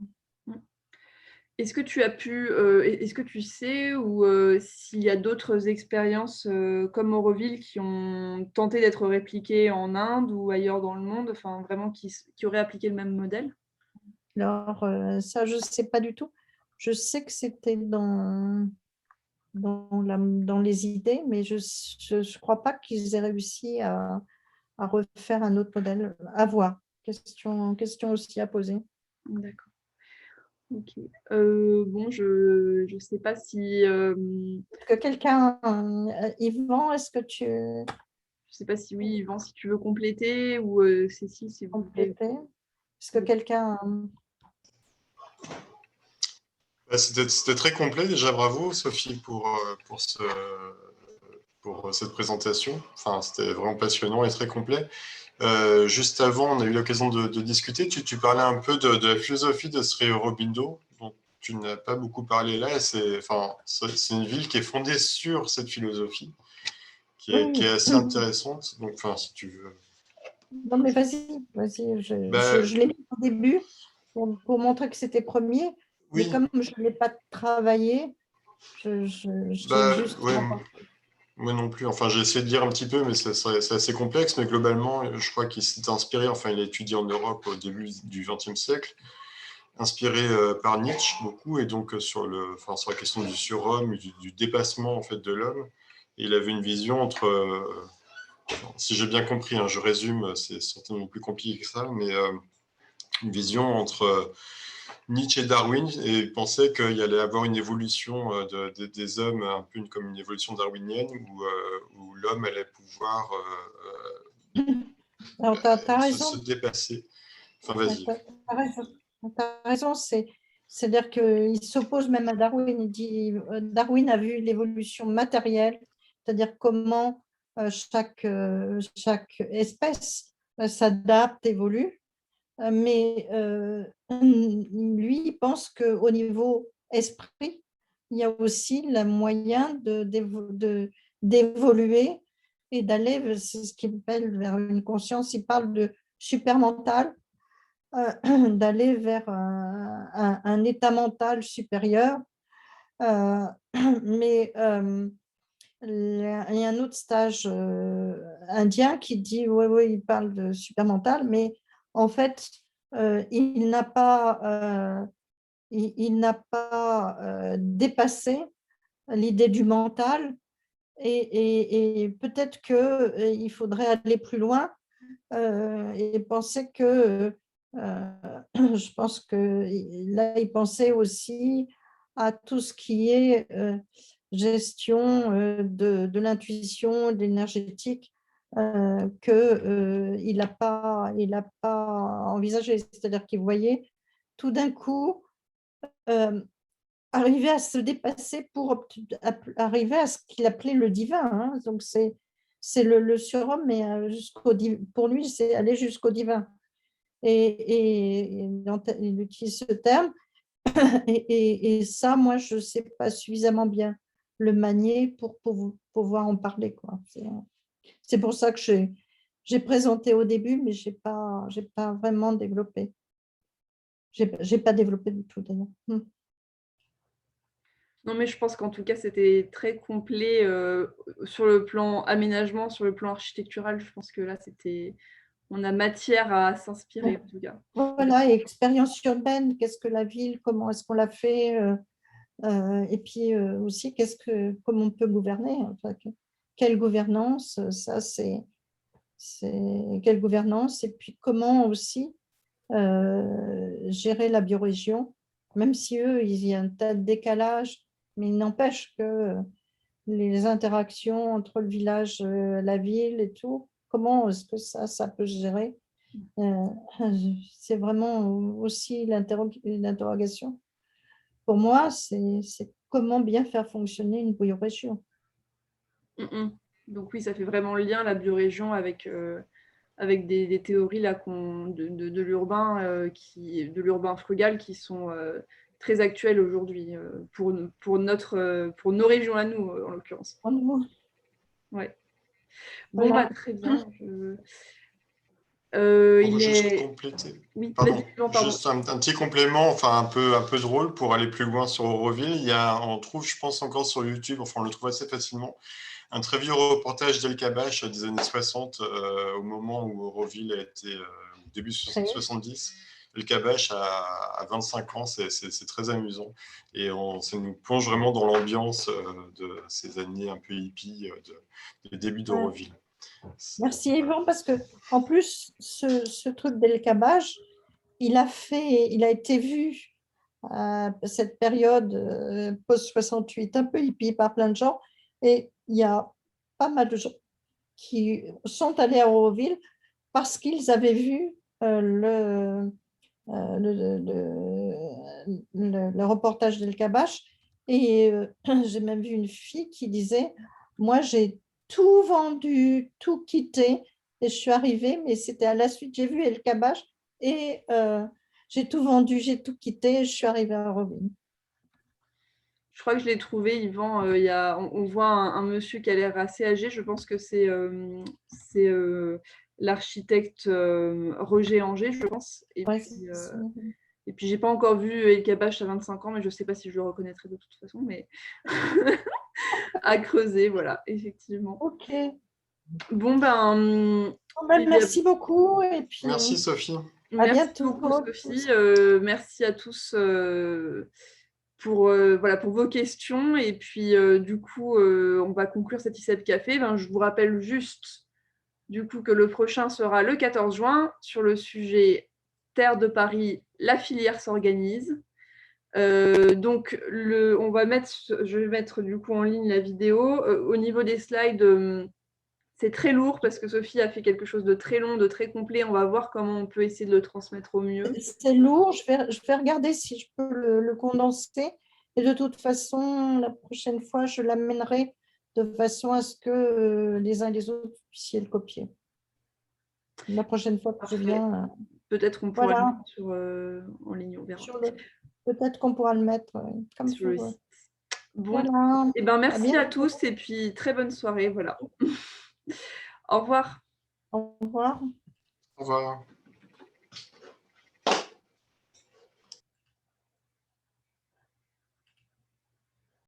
Est-ce que tu as pu, est-ce que tu sais ou s'il y a d'autres expériences comme Auroville qui ont tenté d'être répliquées en Inde ou ailleurs dans le monde, enfin vraiment qui auraient appliqué le même modèle? Alors, ça, je ne sais pas du tout. Je sais que c'était dans les idées, mais je ne crois pas qu'ils aient réussi à refaire un autre modèle. À voir. Question aussi à poser. D'accord. Ok. Bon, je ne sais pas si Est-ce que quelqu'un, Yvan, est-ce que tu je sais pas si oui, Yvan, si tu veux compléter ou Cécile, si vous voulez. compléter? Est-ce que quelqu'un... C'était très complet déjà, bravo Sophie pour cette présentation. Enfin, c'était vraiment passionnant et très complet. Juste avant, on a eu l'occasion de discuter. Tu parlais un peu de la philosophie de Sri Aurobindo, dont tu n'as pas beaucoup parlé là. C'est une ville qui est fondée sur cette philosophie, qui est assez intéressante. Donc, enfin, si tu veux. Non, mais vas-y. Bah, Je l'ai mis au début pour montrer que c'était premier, mais oui, comme je ne l'ai pas travaillé, je l'ai bah, juste ouais, remporté. moi non plus. Enfin, j'ai essayé de dire un petit peu, mais c'est assez complexe. Mais globalement, je crois qu'il s'est inspiré, enfin, il a étudié en Europe au début du XXe siècle, inspiré par Nietzsche beaucoup, et donc sur la question du surhomme, du dépassement en fait de l'homme. Et il avait une vision si j'ai bien compris, hein, je résume, c'est certainement plus compliqué que ça, mais une vision entre Nietzsche et Darwin, et il pensait qu'il y allait avoir une évolution des hommes, un peu comme une évolution darwinienne, où l'homme allait pouvoir Alors, tu as se raison. dépasser. Enfin, vas-y. T'as raison, c'est-à-dire qu'il s'oppose même à Darwin. Il dit Darwin a vu l'évolution matérielle, c'est-à-dire comment chaque espèce s'adapte, évolue. Mais lui, il pense qu'au niveau esprit, il y a aussi le moyen d'évoluer et d'aller, c'est ce qu'il appelle vers une conscience. Il parle de supermental, d'aller vers un état mental supérieur. Mais il y a un autre stage indien qui dit, oui, il parle de supermental, mais en fait, il n'a pas, dépassé l'idée du mental et peut-être qu'il faudrait aller plus loin et penser que, je pense que là, il pensait aussi à tout ce qui est gestion de l'intuition, de l'énergétique, qu'il n'a pas envisagé. C'est-à-dire qu'il voyait tout d'un coup arriver à se dépasser pour arriver à ce qu'il appelait le divin. Hein. Donc, c'est le surhomme, mais pour lui, c'est aller jusqu'au divin. Et il utilise ce terme. Et ça, moi, je ne sais pas suffisamment bien le manier pour pouvoir en parler, quoi. C'est pour ça que j'ai présenté au début, mais je n'ai pas vraiment développé. J'ai pas développé du tout, d'ailleurs. Non, mais je pense qu'en tout cas, c'était très complet sur le plan aménagement, sur le plan architectural. Je pense que là, on a matière à s'inspirer, en tout cas. Voilà, et expérience urbaine, qu'est-ce que la ville, comment est-ce qu'on l'a fait, et puis aussi, comment on peut gouverner, enfin, quelle gouvernance, ça c'est quelle gouvernance, et puis comment aussi gérer la biorégion, même si eux, il y a un tas de décalage, mais il n'empêche que les interactions entre le village, la ville et tout, comment est-ce que ça peut se gérer? C'est vraiment aussi l'interrogation. Pour moi, c'est comment bien faire fonctionner une biorégion. Donc oui, ça fait vraiment le lien, la biorégion, avec des théories là, de l'urbain de l'urbain frugal qui sont très actuelles aujourd'hui pour nos régions à nous, en l'occurrence. Ouais. Bon, Voilà. très bien. On Il peut juste est... compléter. Oui, Pardon, vas-y, non, pardon. juste un petit complément, enfin un peu drôle pour aller plus loin sur Auroville. On trouve, je pense, encore sur YouTube, enfin on le trouve assez facilement, un très vieux reportage d'El Kabbach des années 60, au moment où Auroville a été, début 70. El Kabbach a 25 ans, c'est très amusant. Et ça nous plonge vraiment dans l'ambiance de ces années un peu hippies, du début d'Auroville. Merci Yvan, parce que en plus, ce truc d'El Kabbach, il a été vu à cette période post-68, un peu hippie par plein de gens, et il y a pas mal de gens qui sont allés à Auroville parce qu'ils avaient vu le reportage d'El Kabbach. Et j'ai même vu une fille qui disait, moi j'ai tout vendu, tout quitté, et je suis arrivée, mais c'était à la suite, j'ai vu El Kabbach, et j'ai tout vendu, j'ai tout quitté, et je suis arrivée à Auroville. Je crois que je l'ai trouvé, Yvan. On voit un monsieur qui a l'air assez âgé. Je pense que c'est l'architecte Roger Anger, je pense. Ouais, Et puis j'ai pas encore vu El Kabbach à 25 ans, mais je ne sais pas si je le reconnaîtrai de toute façon. Mais à creuser, voilà, effectivement. ok. Bon, ben, Merci beaucoup, et puis Merci Sophie. à merci bientôt. beaucoup, Sophie. Merci à tous pour vos questions. Et puis, du coup, on va conclure cet ICEP Café. Ben, je vous rappelle juste du coup, que le prochain sera le 14 juin sur le sujet Terre de Paris, la filière s'organise. Donc, je vais mettre du coup en ligne la vidéo. Au niveau des slides, c'est très lourd parce que Sophie a fait quelque chose de très long, de très complet. On va voir comment on peut essayer de le transmettre au mieux. C'est lourd, je vais regarder si je peux le condenser. Et de toute façon, la prochaine fois, je l'amènerai de façon à ce que les uns et les autres puissiez le copier. La prochaine fois que je viens. Peut-être qu'on pourra Voilà. le mettre en ligne, on verra. Peut-être qu'on pourra le mettre comme Sur le sur. site. Bon, Voilà. et ben merci à bientôt. tous et puis très bonne soirée. Voilà. Au revoir. Au revoir. Au revoir.